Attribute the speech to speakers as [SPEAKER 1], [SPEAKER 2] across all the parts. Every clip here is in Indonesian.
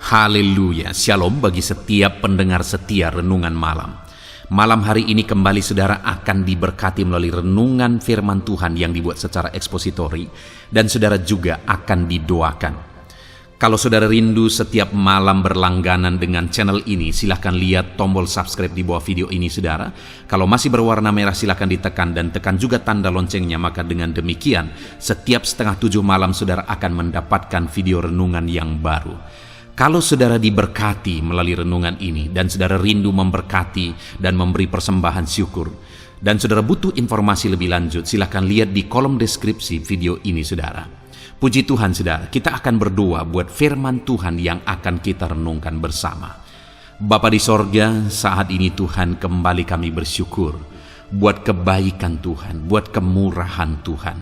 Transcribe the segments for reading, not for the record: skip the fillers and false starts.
[SPEAKER 1] Haleluya, shalom bagi setiap pendengar setia Renungan Malam. Malam hari ini kembali saudara akan diberkati melalui renungan firman Tuhan yang dibuat secara ekspositori, dan saudara juga akan didoakan. Kalau saudara rindu setiap malam berlangganan dengan channel ini, silahkan lihat tombol subscribe di bawah video ini saudara. Kalau masih berwarna merah silahkan ditekan dan tekan juga tanda loncengnya, maka dengan demikian setiap 6:30 malam saudara akan mendapatkan video renungan yang baru. Kalau saudara diberkati melalui renungan ini dan saudara rindu memberkati dan memberi persembahan syukur, dan saudara butuh informasi lebih lanjut, silahkan lihat di kolom deskripsi video ini saudara. Puji Tuhan saudara, kita akan berdoa buat firman Tuhan yang akan kita renungkan bersama. Bapa di sorga, saat ini Tuhan kembali kami bersyukur buat kebaikan Tuhan, buat kemurahan Tuhan.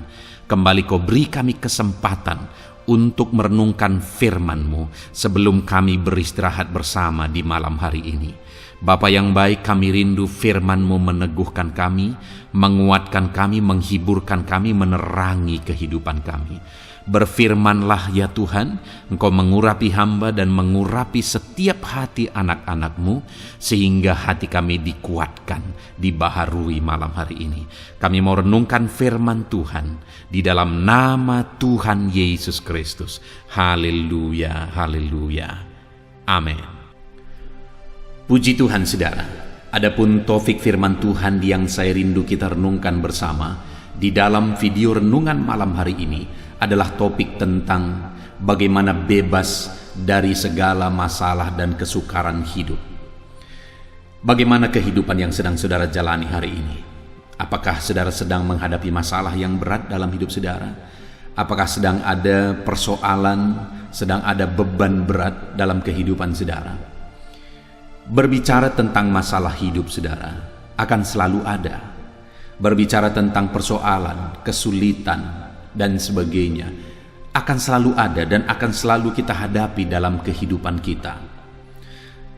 [SPEAKER 1] Kembali Kau beri kami kesempatan untuk merenungkan firman-Mu sebelum kami beristirahat bersama di malam hari ini. Bapa yang baik, kami rindu firman-Mu meneguhkan kami, menguatkan kami, menghiburkan kami, menerangi kehidupan kami. Berfirmanlah ya Tuhan, Engkau mengurapi hamba dan mengurapi setiap hati anak-anak-Mu, sehingga hati kami dikuatkan, dibaharui malam hari ini. Kami mau renungkan firman Tuhan di dalam nama Tuhan Yesus Kristus. Haleluya, haleluya. Amin. Puji Tuhan saudara, adapun topik firman Tuhan yang saya rindu kita renungkan bersama di dalam video renungan malam hari ini adalah topik tentang bagaimana bebas dari segala masalah dan kesukaran hidup. Bagaimana kehidupan yang sedang saudara jalani hari ini? Apakah saudara sedang menghadapi masalah yang berat dalam hidup saudara? Apakah sedang ada persoalan, sedang ada beban berat dalam kehidupan saudara? Berbicara tentang masalah hidup saudara akan selalu ada. Berbicara tentang persoalan, kesulitan, dan sebagainya akan selalu ada dan akan selalu kita hadapi dalam kehidupan kita.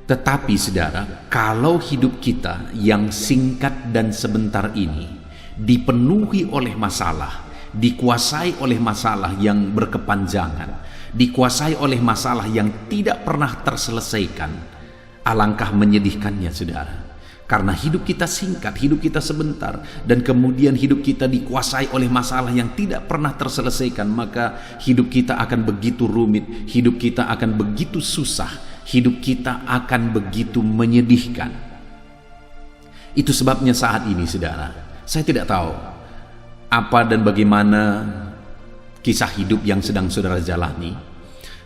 [SPEAKER 1] Tetapi saudara, kalau hidup kita yang singkat dan sebentar ini dipenuhi oleh masalah, dikuasai oleh masalah yang berkepanjangan, dikuasai oleh masalah yang tidak pernah terselesaikan, alangkah menyedihkannya saudara. Karena hidup kita singkat, hidup kita sebentar, dan kemudian hidup kita dikuasai oleh masalah yang tidak pernah terselesaikan, maka hidup kita akan begitu rumit, hidup kita akan begitu susah, hidup kita akan begitu menyedihkan. Itu sebabnya saat ini saudara, saya tidak tahu apa dan bagaimana kisah hidup yang sedang saudara jalani.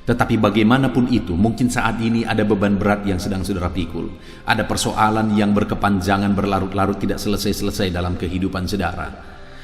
[SPEAKER 1] Tetapi bagaimanapun itu, mungkin saat ini ada beban berat yang sedang saudara pikul. Ada persoalan yang berkepanjangan, berlarut-larut, tidak selesai-selesai dalam kehidupan saudara.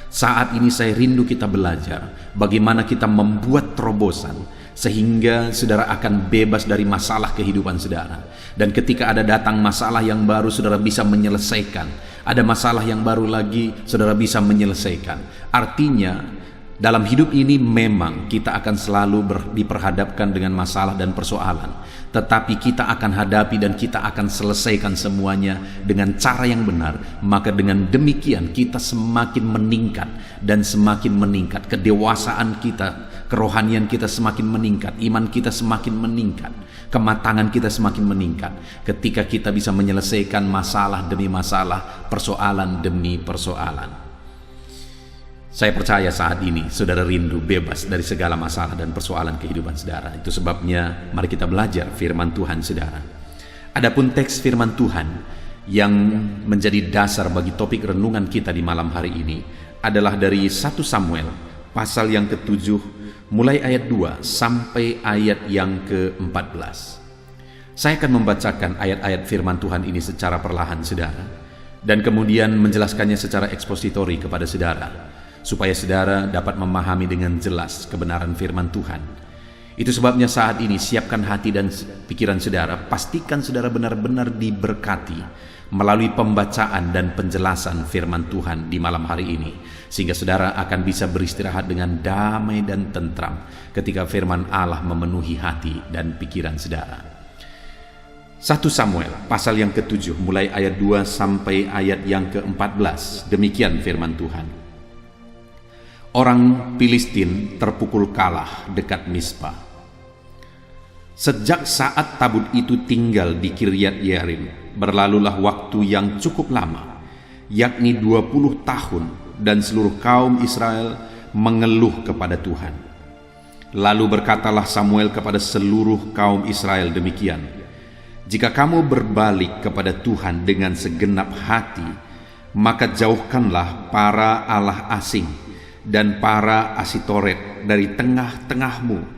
[SPEAKER 1] Saat ini saya rindu kita belajar bagaimana kita membuat terobosan sehingga saudara akan bebas dari masalah kehidupan saudara. Dan ketika ada datang masalah yang baru, saudara bisa menyelesaikan. Ada masalah yang baru lagi, saudara bisa menyelesaikan. Artinya, dalam hidup ini memang kita akan selalu diperhadapkan dengan masalah dan persoalan, tetapi kita akan hadapi dan kita akan selesaikan semuanya dengan cara yang benar. Maka dengan demikian kita semakin meningkat dan semakin meningkat. Kedewasaan kita, kerohanian kita semakin meningkat, iman kita semakin meningkat, kematangan kita semakin meningkat ketika kita bisa menyelesaikan masalah demi masalah, persoalan demi persoalan. Saya percaya saat ini saudara rindu bebas dari segala masalah dan persoalan kehidupan saudara. Itu sebabnya mari kita belajar firman Tuhan saudara. Adapun teks firman Tuhan yang menjadi dasar bagi topik renungan kita di malam hari ini adalah dari 1 Samuel pasal yang ke-7 mulai ayat 2 sampai ayat yang ke-14. Saya akan membacakan ayat-ayat firman Tuhan ini secara perlahan saudara, dan kemudian menjelaskannya secara ekspositori kepada saudara, supaya saudara dapat memahami dengan jelas kebenaran firman Tuhan. Itu sebabnya saat ini siapkan hati dan pikiran saudara, pastikan saudara benar-benar diberkati melalui pembacaan dan penjelasan firman Tuhan di malam hari ini, sehingga saudara akan bisa beristirahat dengan damai dan tentram ketika firman Allah memenuhi hati dan pikiran saudara. 1 Samuel pasal yang ke-7 mulai ayat 2 sampai ayat yang ke-14. Demikian firman Tuhan. Orang Filistin terpukul kalah dekat Mispa. Sejak saat tabut itu tinggal di Kiryat Yearim, berlalulah waktu yang cukup lama, yakni 20 tahun, dan seluruh kaum Israel mengeluh kepada Tuhan. Lalu berkatalah Samuel kepada seluruh kaum Israel demikian, "Jika kamu berbalik kepada Tuhan dengan segenap hati, maka jauhkanlah para allah asing dan para Asitoret dari tengah-tengahmu,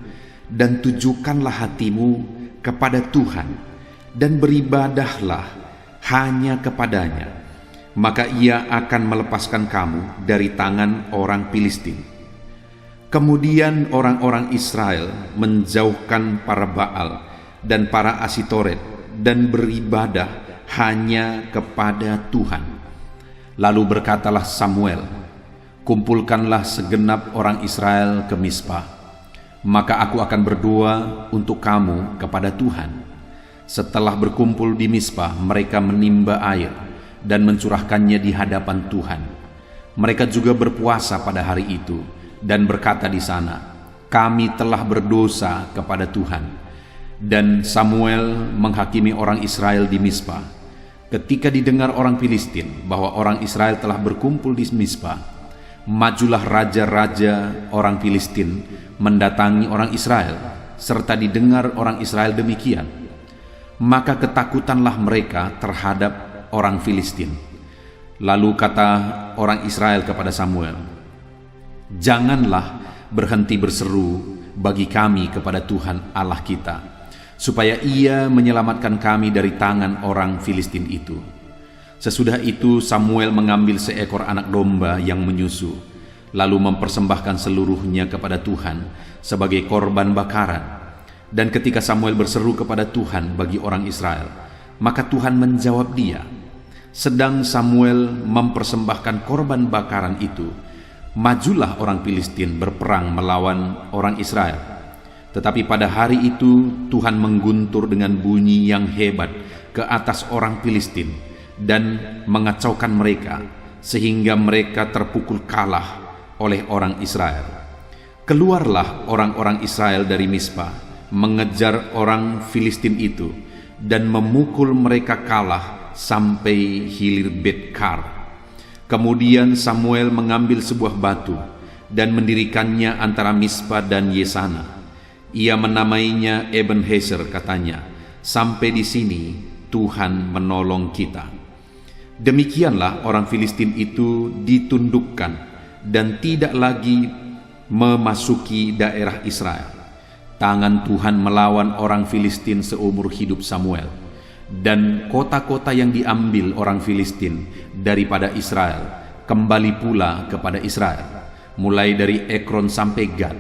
[SPEAKER 1] dan tujukanlah hatimu kepada Tuhan, dan beribadahlah hanya kepadanya. Maka ia akan melepaskan kamu dari tangan orang Filistin." Kemudian orang-orang Israel menjauhkan para Baal dan para Asitoret, dan beribadah hanya kepada Tuhan. Lalu berkatalah Samuel, "Kumpulkanlah segenap orang Israel ke Mizpah, maka aku akan berdoa untuk kamu kepada Tuhan." Setelah berkumpul di Mizpah, mereka menimba air dan mencurahkannya di hadapan Tuhan. Mereka juga berpuasa pada hari itu dan berkata di sana, "Kami telah berdosa kepada Tuhan." Dan Samuel menghakimi orang Israel di Mizpah. Ketika didengar orang Filistin bahwa orang Israel telah berkumpul di Mizpah, majulah raja-raja orang Filistin mendatangi orang Israel, serta didengar orang Israel demikian, maka ketakutanlah mereka terhadap orang Filistin. Lalu kata orang Israel kepada Samuel, "Janganlah berhenti berseru bagi kami kepada Tuhan Allah kita, supaya ia menyelamatkan kami dari tangan orang Filistin itu." Sesudah itu Samuel mengambil seekor anak domba yang menyusu, lalu mempersembahkan seluruhnya kepada Tuhan sebagai korban bakaran. Dan ketika Samuel berseru kepada Tuhan bagi orang Israel, maka Tuhan menjawab dia. Sedang Samuel mempersembahkan korban bakaran itu, majulah orang Filistin berperang melawan orang Israel. Tetapi pada hari itu Tuhan mengguntur dengan bunyi yang hebat ke atas orang Filistin dan mengacaukan mereka, sehingga mereka terpukul kalah oleh orang Israel. Keluarlah orang-orang Israel dari Mizpah, mengejar orang Filistin itu, dan memukul mereka kalah sampai hilir Bet-kar. Kemudian Samuel mengambil sebuah batu dan mendirikannya antara Mizpah dan Yesana. Ia menamainya Ebenezer, katanya, "Sampai di sini Tuhan menolong kita." Demikianlah orang Filistin itu ditundukkan dan tidak lagi memasuki daerah Israel. Tangan Tuhan melawan orang Filistin seumur hidup Samuel, dan kota-kota yang diambil orang Filistin daripada Israel kembali pula kepada Israel, mulai dari Ekron sampai Gad.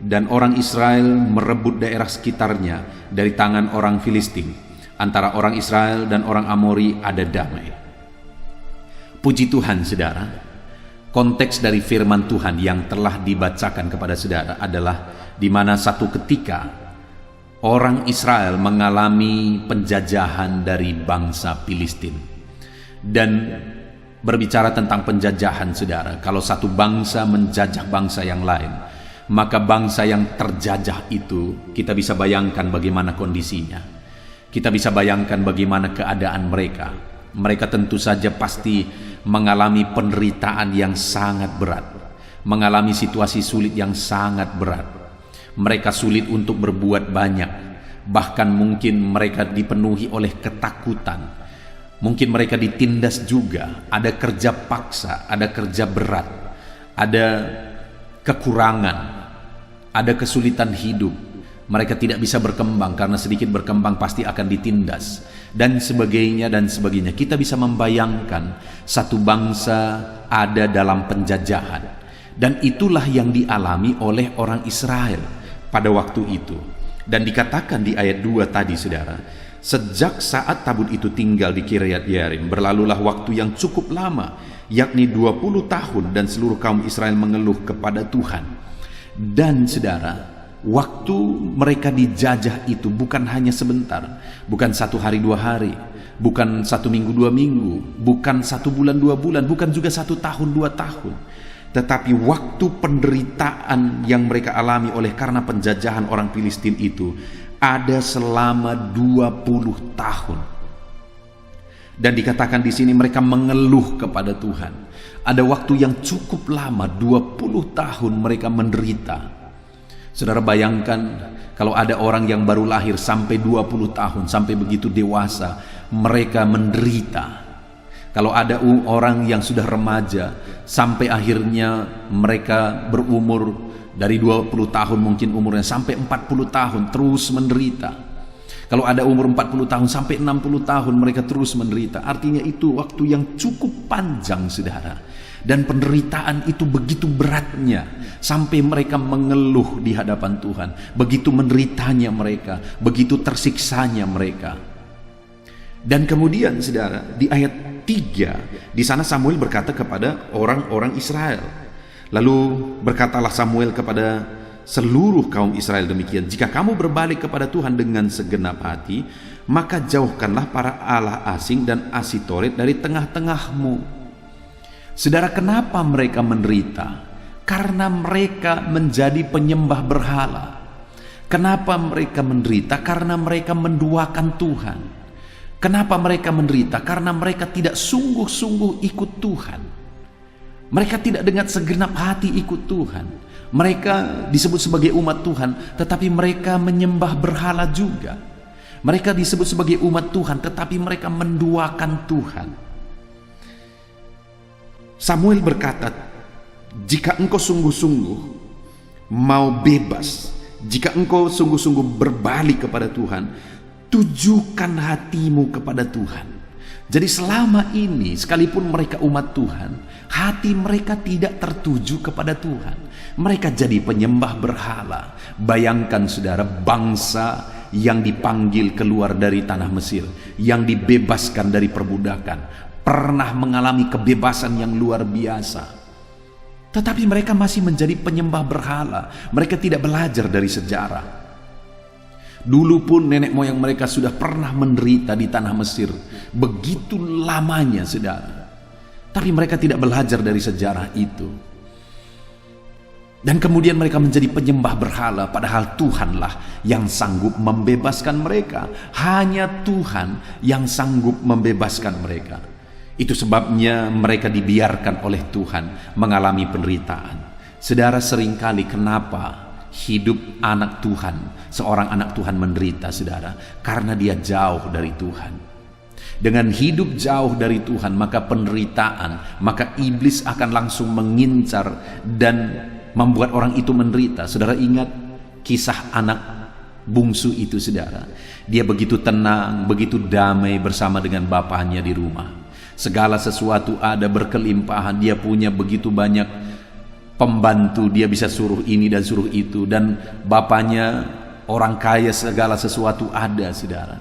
[SPEAKER 1] Dan orang Israel merebut daerah sekitarnya dari tangan orang Filistin. Antara orang Israel dan orang Amori ada damai. Puji Tuhan, saudara. Konteks dari firman Tuhan yang telah dibacakan kepada saudara adalah di mana satu ketika orang Israel mengalami penjajahan dari bangsa Filistin. Dan berbicara tentang penjajahan, saudara, kalau satu bangsa menjajah bangsa yang lain, maka bangsa yang terjajah itu kita bisa bayangkan bagaimana kondisinya. Kita bisa bayangkan bagaimana keadaan mereka. Mereka tentu saja pasti mengalami penderitaan yang sangat berat, mengalami situasi sulit yang sangat berat. Mereka sulit untuk berbuat banyak, bahkan mungkin mereka dipenuhi oleh ketakutan. Mungkin mereka ditindas juga, ada kerja paksa, ada kerja berat, ada kekurangan, ada kesulitan hidup. Mereka tidak bisa berkembang karena sedikit berkembang pasti akan ditindas, dan sebagainya dan sebagainya. Kita bisa membayangkan satu bangsa ada dalam penjajahan, dan itulah yang dialami oleh orang Israel pada waktu itu. Dan dikatakan di ayat 2 tadi, saudara, sejak saat tabut itu tinggal di Kiryat Yearim, berlalulah waktu yang cukup lama, yakni 20 tahun, dan seluruh kaum Israel mengeluh kepada Tuhan. Dan saudara, waktu mereka dijajah itu bukan hanya sebentar, bukan 1 hari 2 hari, bukan 1 minggu 2 minggu, bukan 1 bulan 2 bulan, bukan juga 1 tahun 2 tahun, tetapi waktu penderitaan yang mereka alami oleh karena penjajahan orang Filistin itu ada selama 20 tahun. Dan dikatakan di sini mereka mengeluh kepada Tuhan. Ada waktu yang cukup lama, 20 tahun mereka menderita. Saudara bayangkan kalau ada orang yang baru lahir sampai 20 tahun, sampai begitu dewasa, mereka menderita. Kalau ada orang yang sudah remaja, sampai akhirnya mereka berumur dari 20 tahun mungkin umurnya sampai 40 tahun terus menderita. Kalau ada umur 40 tahun sampai 60 tahun mereka terus menderita. Artinya itu waktu yang cukup panjang, saudara. Dan penderitaan itu begitu beratnya sampai mereka mengeluh di hadapan Tuhan. Begitu menderitanya mereka, begitu tersiksanya mereka. Dan kemudian saudara, di ayat 3, di sana Samuel berkata kepada orang-orang Israel. Lalu berkatalah Samuel kepada seluruh kaum Israel demikian, jika kamu berbalik kepada Tuhan dengan segenap hati, maka jauhkanlah para allah asing dan Asitoret dari tengah-tengahmu. Saudara, kenapa mereka menderita? Karena mereka menjadi penyembah berhala. Kenapa mereka menderita? Karena mereka menduakan Tuhan. Kenapa mereka menderita? Karena mereka tidak sungguh-sungguh ikut Tuhan. Mereka tidak dengan segenap hati ikut Tuhan. Mereka disebut sebagai umat Tuhan, tetapi mereka menyembah berhala juga. Mereka disebut sebagai umat Tuhan, tetapi mereka menduakan Tuhan. Samuel berkata, jika engkau sungguh-sungguh mau bebas, jika engkau sungguh-sungguh berbalik kepada Tuhan, tujukan hatimu kepada Tuhan. Jadi selama ini sekalipun mereka umat Tuhan, hati mereka tidak tertuju kepada Tuhan. Mereka jadi penyembah berhala. Bayangkan saudara, bangsa yang dipanggil keluar dari tanah Mesir, yang dibebaskan dari perbudakan, pernah mengalami kebebasan yang luar biasa. Tetapi mereka masih menjadi penyembah berhala. Mereka tidak belajar dari sejarah. Dulu pun nenek moyang mereka sudah pernah menderita di tanah Mesir. Begitu lamanya, saudara. Tapi mereka tidak belajar dari sejarah itu. Dan kemudian mereka menjadi penyembah berhala, padahal Tuhanlah yang sanggup membebaskan mereka. Hanya Tuhan yang sanggup membebaskan mereka. Itu sebabnya mereka dibiarkan oleh Tuhan mengalami penderitaan. Saudara, seringkali kenapa hidup anak Tuhan, seorang anak Tuhan menderita, saudara? Karena dia jauh dari Tuhan. Dengan hidup jauh dari Tuhan, maka penderitaan, maka iblis akan langsung mengincar dan membuat orang itu menderita. Saudara ingat kisah anak bungsu itu, saudara? Dia begitu tenang, begitu damai bersama dengan bapaknya di rumah. Segala sesuatu ada, berkelimpahan. Dia punya begitu banyak pembantu, dia bisa suruh ini dan suruh itu, dan bapaknya orang kaya, segala sesuatu ada, saudara.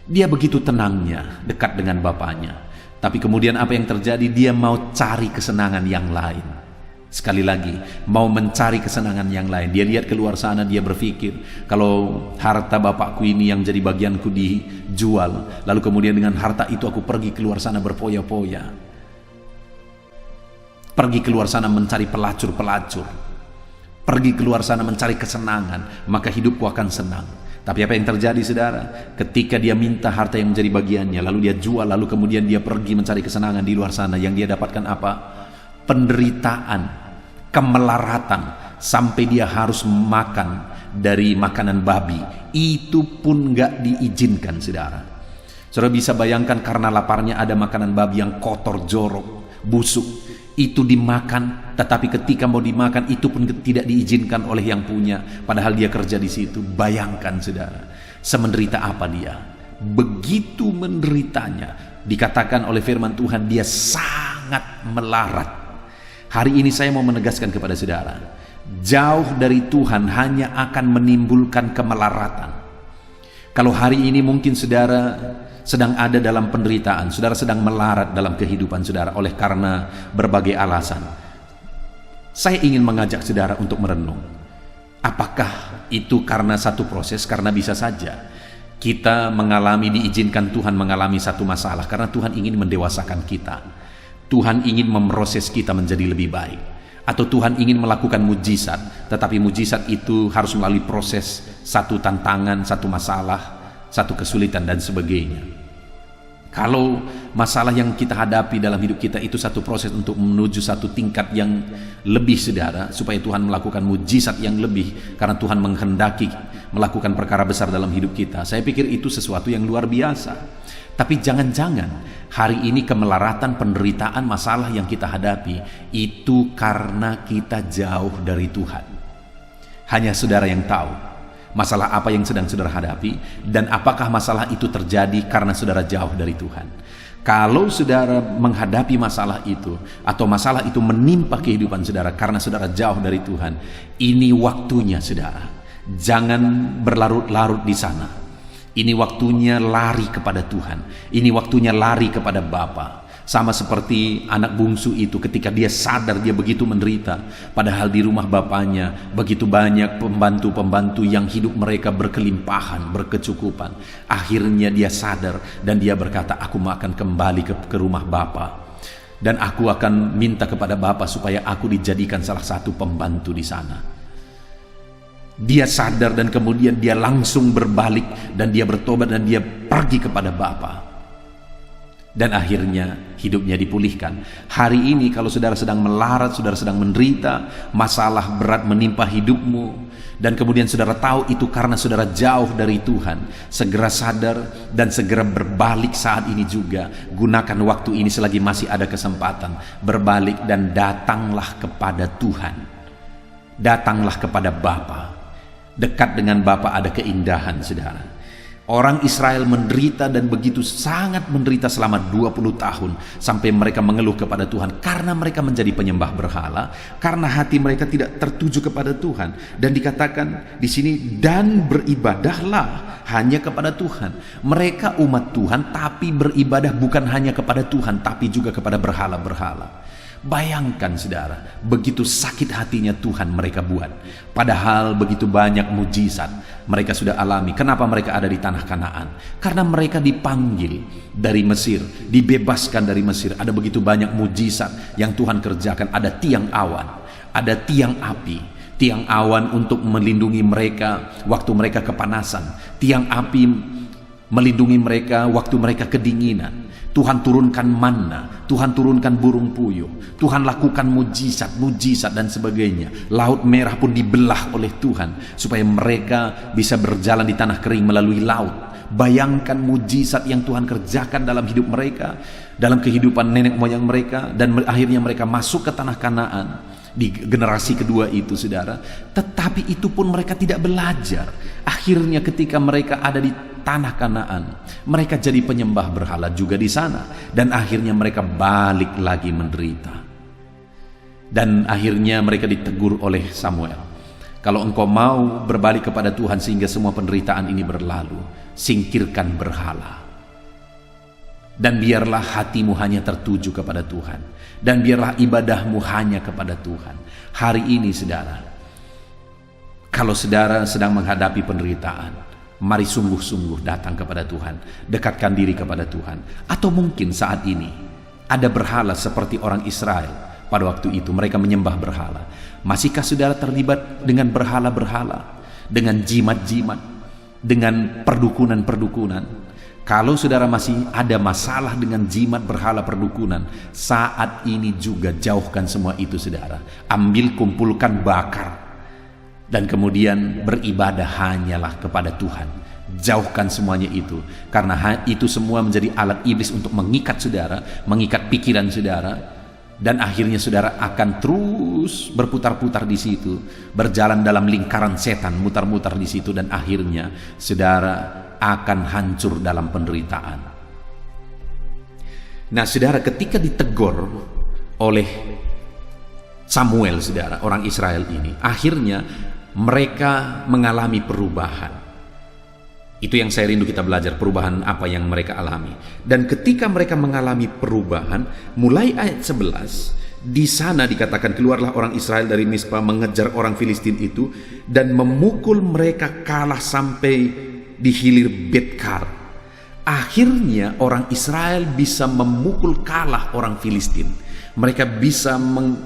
[SPEAKER 1] Dia begitu tenangnya dekat dengan bapaknya. Tapi kemudian apa yang terjadi? Dia mau cari kesenangan yang lain. Sekali lagi, mau mencari kesenangan yang lain. Dia lihat keluar sana, dia berpikir, kalau harta bapakku ini yang jadi bagianku dijual, lalu kemudian dengan harta itu aku pergi keluar sana berpoya-poya, pergi keluar sana mencari pelacur-pelacur, pergi keluar sana mencari kesenangan, maka hidupku akan senang. Tapi apa yang terjadi, saudara? Ketika dia minta harta yang menjadi bagiannya, lalu dia jual, lalu kemudian dia pergi mencari kesenangan di luar sana, yang dia dapatkan apa? Penderitaan, kemelaratan, sampai dia harus makan dari makanan babi. Itu pun gak diizinkan, saudara. Saudara bisa bayangkan, karena laparnya ada makanan babi yang kotor, jorok, busuk. Itu dimakan, tetapi ketika mau dimakan itu pun tidak diizinkan oleh yang punya, padahal dia kerja di situ. Bayangkan, saudara, semenderita apa dia. Begitu menderitanya, dikatakan oleh firman Tuhan, dia sangat melarat. Hari ini saya mau menegaskan kepada saudara, jauh dari Tuhan hanya akan menimbulkan kemelaratan. Kalau hari ini mungkin saudara sedang ada dalam penderitaan, saudara sedang melarat dalam kehidupan saudara oleh karena berbagai alasan, saya ingin mengajak saudara untuk merenung. Apakah itu karena satu proses? Karena bisa saja kita mengalami, diizinkan Tuhan mengalami satu masalah karena Tuhan ingin mendewasakan kita. Tuhan ingin memproses kita menjadi lebih baik. Atau Tuhan ingin melakukan mujizat, tetapi mujizat itu harus melalui proses satu tantangan, satu masalah, satu kesulitan dan sebagainya. Kalau masalah yang kita hadapi dalam hidup kita itu satu proses untuk menuju satu tingkat yang lebih, saudara, supaya Tuhan melakukan mujizat yang lebih, karena Tuhan menghendaki melakukan perkara besar dalam hidup kita. Saya pikir itu sesuatu yang luar biasa. Tapi jangan-jangan hari ini kemelaratan, penderitaan, masalah yang kita hadapi itu karena kita jauh dari Tuhan. Hanya saudara yang tahu masalah apa yang sedang saudara hadapi, dan apakah masalah itu terjadi karena saudara jauh dari Tuhan. Kalau saudara menghadapi masalah itu, atau masalah itu menimpa kehidupan saudara karena saudara jauh dari Tuhan, ini waktunya saudara, jangan berlarut-larut di sana. Ini waktunya lari kepada Tuhan. Ini waktunya lari kepada Bapa. Sama seperti anak bungsu itu, ketika dia sadar dia begitu menderita, padahal di rumah bapaknya begitu banyak pembantu-pembantu yang hidup mereka berkelimpahan, berkecukupan. Akhirnya dia sadar dan dia berkata, aku akan kembali ke rumah Bapa, dan aku akan minta kepada Bapa supaya aku dijadikan salah satu pembantu di sana. Dia sadar dan kemudian dia langsung berbalik dan dia bertobat dan dia pergi kepada Bapa. Dan akhirnya hidupnya dipulihkan. Hari ini kalau saudara sedang melarat, saudara sedang menderita, masalah berat menimpa hidupmu, dan kemudian saudara tahu itu karena saudara jauh dari Tuhan, segera sadar dan segera berbalik saat ini juga. Gunakan waktu ini selagi masih ada kesempatan. Berbalik dan datanglah kepada Tuhan. Datanglah kepada Bapa. Dekat dengan Bapa ada keindahan, saudara. Orang Israel menderita dan begitu sangat menderita selama 20 tahun sampai mereka mengeluh kepada Tuhan karena mereka menjadi penyembah berhala, karena hati mereka tidak tertuju kepada Tuhan. Dan dikatakan di sini, dan beribadahlah hanya kepada Tuhan. Mereka umat Tuhan tapi beribadah bukan hanya kepada Tuhan tapi juga kepada berhala-berhala. Bayangkan saudara, begitu sakit hatinya Tuhan mereka buat. Padahal begitu banyak mujizat mereka sudah alami. Kenapa mereka ada di tanah Kanaan? Karena mereka dipanggil dari Mesir, dibebaskan dari Mesir. Ada begitu banyak mujizat yang Tuhan kerjakan. Ada tiang awan, ada tiang api, tiang awan untuk melindungi mereka waktu mereka kepanasan, tiang api melindungi mereka waktu mereka kedinginan. Tuhan turunkan manna, Tuhan turunkan burung puyuh, Tuhan lakukan mujizat dan sebagainya. Laut Merah pun dibelah oleh Tuhan supaya mereka bisa berjalan di tanah kering melalui laut. Bayangkan mujizat yang Tuhan kerjakan dalam hidup mereka, dalam kehidupan nenek moyang mereka, dan akhirnya mereka masuk ke tanah Kanaan di generasi kedua itu, saudara. Tetapi itu pun mereka tidak belajar. Akhirnya ketika mereka ada di tanah Kanaan, mereka jadi penyembah berhala juga di sana, dan akhirnya mereka balik lagi menderita. Dan akhirnya mereka ditegur oleh Samuel, kalau engkau mau berbalik kepada Tuhan sehingga semua penderitaan ini berlalu, singkirkan berhala, dan biarlah hatimu hanya tertuju kepada Tuhan, dan biarlah ibadahmu hanya kepada Tuhan. Hari ini saudara, kalau saudara sedang menghadapi penderitaan, mari sungguh-sungguh datang kepada Tuhan, dekatkan diri kepada Tuhan. Atau mungkin saat ini ada berhala seperti orang Israel pada waktu itu, mereka menyembah berhala. Masihkah saudara terlibat dengan berhala-berhala, dengan jimat-jimat, dengan perdukunan-perdukunan? Kalau saudara masih ada masalah dengan jimat, berhala, perdukunan, saat ini juga jauhkan semua itu saudara. Ambil, kumpulkan, bakar, dan kemudian beribadah hanyalah kepada Tuhan. Jauhkan semuanya itu, karena itu semua menjadi alat iblis untuk mengikat saudara, mengikat pikiran saudara, dan akhirnya saudara akan terus berputar-putar di situ, berjalan dalam lingkaran setan, mutar-mutar di situ, dan akhirnya saudara akan hancur dalam penderitaan. Nah saudara, ketika ditegur oleh Samuel, saudara, orang Israel ini, akhirnya mereka mengalami perubahan. Itu yang saya rindu kita belajar, perubahan apa yang mereka alami. Dan ketika mereka mengalami perubahan, mulai ayat 11, di sana dikatakan, keluarlah orang Israel dari Mispa mengejar orang Filistin itu dan memukul mereka kalah sampai di hilir Betkar. Akhirnya orang Israel bisa memukul kalah orang Filistin. Mereka bisa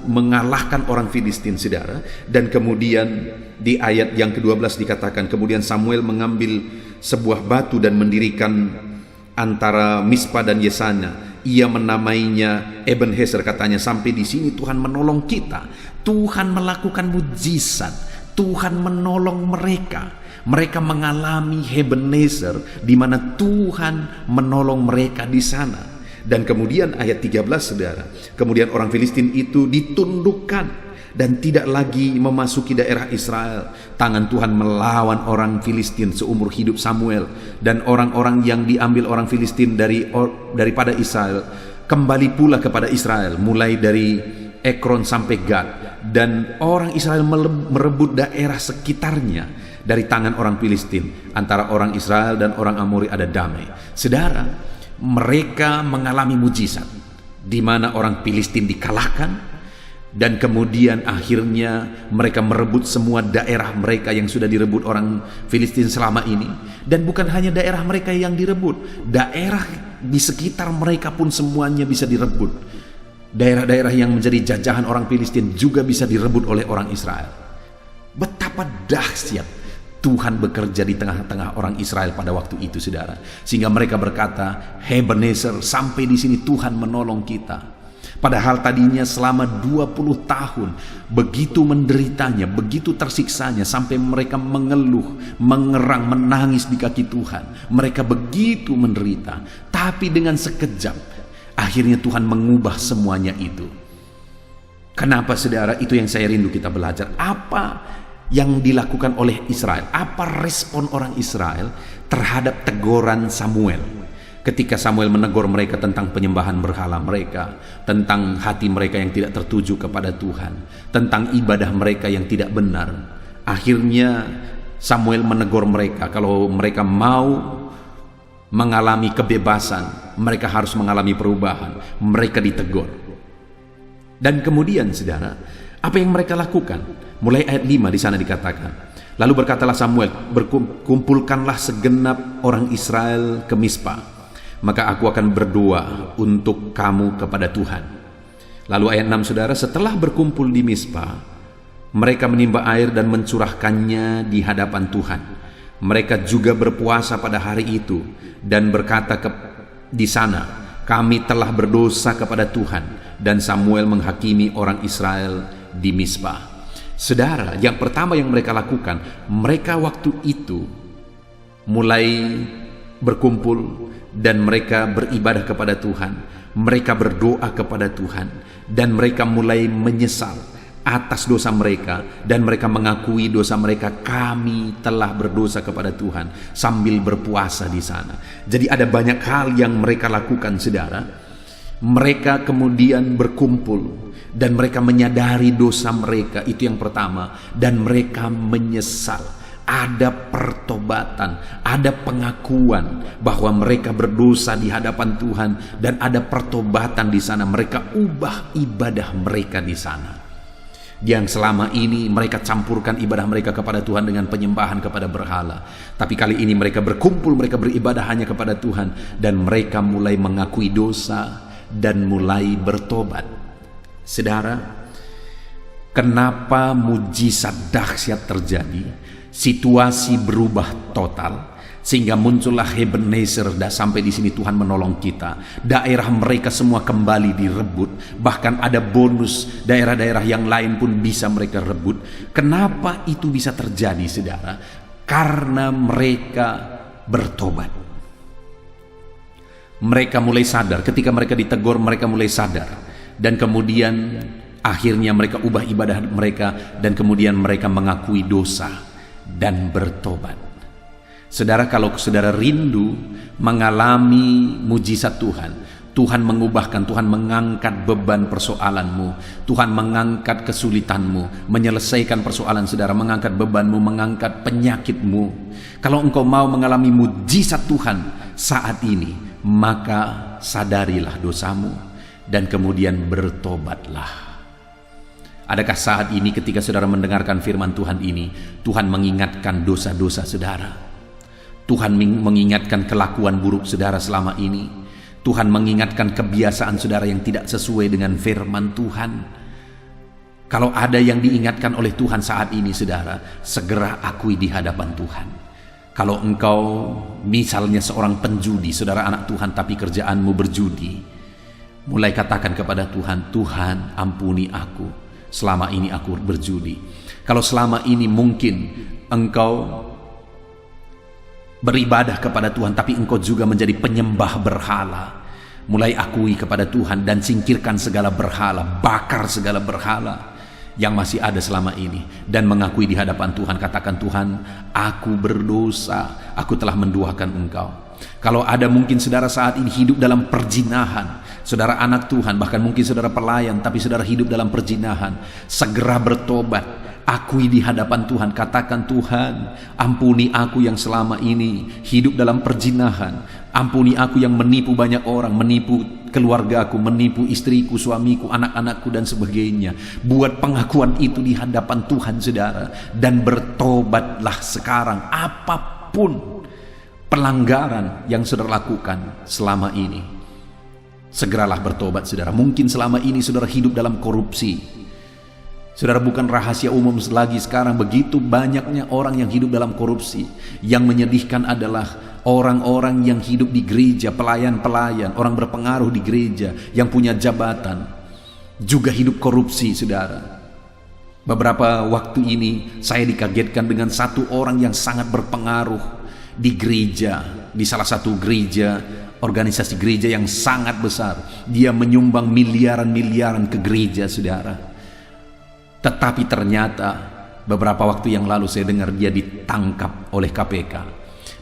[SPEAKER 1] mengalahkan orang Filistin, saudara. Dan kemudian di ayat yang ke-12 dikatakan, kemudian Samuel mengambil sebuah batu dan mendirikan antara Mispa dan Yesana. Ia menamainya Ebenezer, katanya, sampai di sini Tuhan menolong kita. Tuhan melakukan mujizat, Tuhan menolong mereka. Mereka mengalami Ebenezer, di mana Tuhan menolong mereka di sana. Dan kemudian ayat 13, saudara, kemudian orang Filistin itu ditundukkan dan tidak lagi memasuki daerah Israel. Tangan Tuhan melawan orang Filistin seumur hidup Samuel, dan orang-orang yang diambil orang Filistin daripada Israel kembali pula kepada Israel, mulai dari Ekron sampai Gad. Dan orang Israel merebut daerah sekitarnya dari tangan orang Filistin. Antara orang Israel dan orang Amori ada damai. Saudara, mereka mengalami mujizat di mana orang Filistin dikalahkan, dan kemudian akhirnya mereka merebut semua daerah mereka yang sudah direbut orang Filistin selama ini. Dan bukan hanya daerah mereka yang direbut, daerah di sekitar mereka pun semuanya bisa direbut. Daerah-daerah yang menjadi jajahan orang Filistin juga bisa direbut oleh orang Israel. Betapa dahsyat Tuhan bekerja di tengah-tengah orang Israel pada waktu itu, saudara. Sehingga mereka berkata, Ebenezer, sampai di sini Tuhan menolong kita. Padahal tadinya selama 20 tahun begitu menderitanya, begitu tersiksanya, sampai mereka mengeluh, mengerang, menangis di kaki Tuhan. Mereka begitu menderita. Tapi dengan sekejap, akhirnya Tuhan mengubah semuanya itu. Kenapa, saudara? Itu yang saya rindu kita belajar. Apa yang dilakukan oleh Israel? Apa respon orang Israel terhadap teguran Samuel? Ketika Samuel menegur mereka tentang penyembahan berhala mereka, tentang hati mereka yang tidak tertuju kepada Tuhan, tentang ibadah mereka yang tidak benar. Akhirnya Samuel menegur mereka, kalau mereka mau mengalami kebebasan, mereka harus mengalami perubahan. Mereka ditegur. Dan kemudian, saudara, apa yang mereka lakukan? Mulai ayat 5 di sana dikatakan, lalu berkatalah Samuel, kumpulkanlah segenap orang Israel ke Mispa, maka aku akan berdoa untuk kamu kepada Tuhan. Lalu ayat 6, saudara, setelah berkumpul di Mispa, mereka menimba air dan mencurahkannya di hadapan Tuhan. Mereka juga berpuasa pada hari itu dan berkata di sana, kami telah berdosa kepada Tuhan. Dan Samuel menghakimi orang Israel di Mispa. Saudara, yang pertama yang mereka lakukan, mereka waktu itu mulai berkumpul dan mereka beribadah kepada Tuhan. Mereka berdoa kepada Tuhan dan mereka mulai menyesal atas dosa mereka, dan mereka mengakui dosa mereka. Kami telah berdosa kepada Tuhan, sambil berpuasa di sana. Jadi ada banyak hal yang mereka lakukan, saudara. Mereka kemudian berkumpul dan mereka menyadari dosa mereka, itu yang pertama, dan mereka menyesal. Ada pertobatan, ada pengakuan bahwa mereka berdosa di hadapan Tuhan, dan ada pertobatan di sana. Mereka ubah ibadah mereka di sana. Yang selama ini mereka campurkan ibadah mereka kepada Tuhan dengan penyembahan kepada berhala. Tapi kali ini mereka berkumpul, mereka beribadah hanya kepada Tuhan, dan mereka mulai mengakui dosa dan mulai bertobat. Saudara, kenapa mujizat dahsyat terjadi? Situasi berubah total, sehingga muncullah Ebenezer. Sampai di sini Tuhan menolong kita. Daerah mereka semua kembali direbut. Bahkan ada bonus, daerah-daerah yang lain pun bisa mereka rebut. Kenapa itu bisa terjadi, saudara? Karena mereka bertobat. Mereka mulai sadar. Ketika mereka ditegur, mereka mulai sadar. Dan kemudian akhirnya mereka ubah ibadah mereka, dan kemudian mereka mengakui dosa dan bertobat. Saudara, kalau saudara rindu mengalami mujizat Tuhan, Tuhan mengubahkan, Tuhan mengangkat beban persoalanmu, Tuhan mengangkat kesulitanmu, menyelesaikan persoalan saudara, mengangkat bebanmu, mengangkat penyakitmu. Kalau engkau mau mengalami mujizat Tuhan saat ini, maka sadarilah dosamu dan kemudian bertobatlah. Adakah saat ini ketika saudara mendengarkan firman Tuhan ini, Tuhan mengingatkan dosa-dosa saudara? Tuhan mengingatkan kelakuan buruk saudara selama ini? Tuhan mengingatkan kebiasaan saudara yang tidak sesuai dengan firman Tuhan. Kalau ada yang diingatkan oleh Tuhan saat ini saudara, segera akui di hadapan Tuhan. Kalau engkau misalnya seorang penjudi, saudara anak Tuhan, tapi kerjaanmu berjudi, mulai katakan kepada Tuhan, Tuhan ampuni aku, selama ini aku berjudi. Kalau selama ini mungkin engkau beribadah kepada Tuhan, tapi engkau juga menjadi penyembah berhala, mulai akui kepada Tuhan dan singkirkan segala berhala, bakar segala berhala yang masih ada selama ini, dan mengakui di hadapan Tuhan. Katakan, Tuhan, aku berdosa, aku telah menduakan Engkau. Kalau ada mungkin saudara saat ini hidup dalam perjinahan, saudara anak Tuhan, bahkan mungkin saudara pelayan, tapi saudara hidup dalam perjinahan, segera bertobat, akui di hadapan Tuhan. Katakan, Tuhan, ampuni aku yang selama ini hidup dalam perjinahan, ampuni aku yang menipu banyak orang, menipu keluargaku, menipu istriku, suamiku, anak-anakku dan sebagainya. Buat pengakuan itu di hadapan Tuhan saudara, dan bertobatlah sekarang. Apapun pelanggaran yang saudara lakukan selama ini, segeralah bertobat saudara. Mungkin selama ini saudara hidup dalam korupsi. Saudara, bukan rahasia umum lagi sekarang, begitu banyaknya orang yang hidup dalam korupsi. Yang menyedihkan adalah orang-orang yang hidup di gereja, pelayan-pelayan, orang berpengaruh di gereja, yang punya jabatan, juga hidup korupsi saudara. Beberapa waktu ini saya dikagetkan dengan satu orang yang sangat berpengaruh di gereja, di salah satu gereja, organisasi gereja yang sangat besar. Dia menyumbang miliaran-miliaran ke gereja saudara. Tetapi ternyata beberapa waktu yang lalu saya dengar dia ditangkap oleh KPK.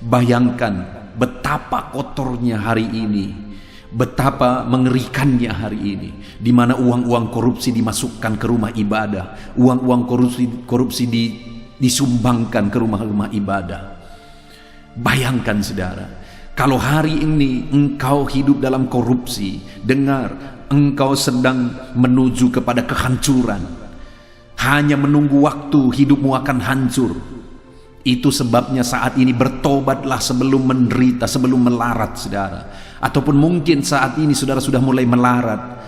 [SPEAKER 1] Bayangkan betapa kotornya hari ini, betapa mengerikannya hari ini, di mana uang-uang korupsi dimasukkan ke rumah ibadah, uang-uang korupsi disumbangkan ke rumah-rumah ibadah. Bayangkan saudara, kalau hari ini engkau hidup dalam korupsi, dengar, engkau sedang menuju kepada kehancuran. Hanya menunggu waktu, hidupmu akan hancur. Itu sebabnya saat ini bertobatlah sebelum menderita, sebelum melarat saudara. Ataupun mungkin saat ini saudara sudah mulai melarat.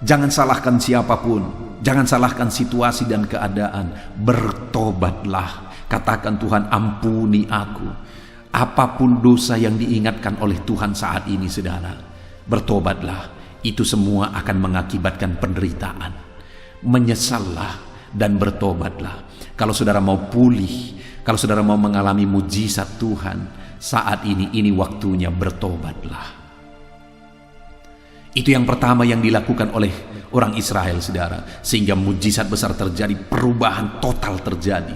[SPEAKER 1] Jangan salahkan siapapun, jangan salahkan situasi dan keadaan. Bertobatlah, katakan, Tuhan ampuni aku. Apapun dosa yang diingatkan oleh Tuhan saat ini saudara, bertobatlah. Itu semua akan mengakibatkan penderitaan. Menyesallah dan bertobatlah. Kalau saudara mau pulih, kalau saudara mau mengalami mujizat Tuhan, saat ini waktunya bertobatlah. Itu yang pertama yang dilakukan oleh orang Israel saudara, sehingga mujizat besar terjadi, perubahan total terjadi,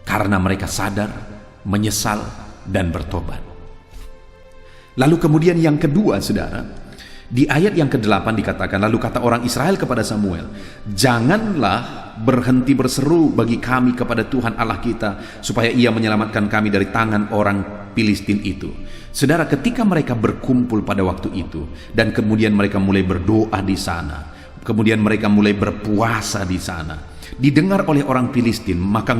[SPEAKER 1] karena mereka sadar, menyesal dan bertobat. Lalu kemudian yang kedua saudara, di ayat yang ke-8 dikatakan, lalu kata orang Israel kepada Samuel, janganlah berhenti berseru bagi kami kepada Tuhan Allah kita, supaya ia menyelamatkan kami dari tangan orang Filistin itu. Saudara, ketika mereka berkumpul pada waktu itu, dan kemudian mereka mulai berdoa di sana, kemudian mereka mulai berpuasa di sana, didengar oleh orang Filistin, maka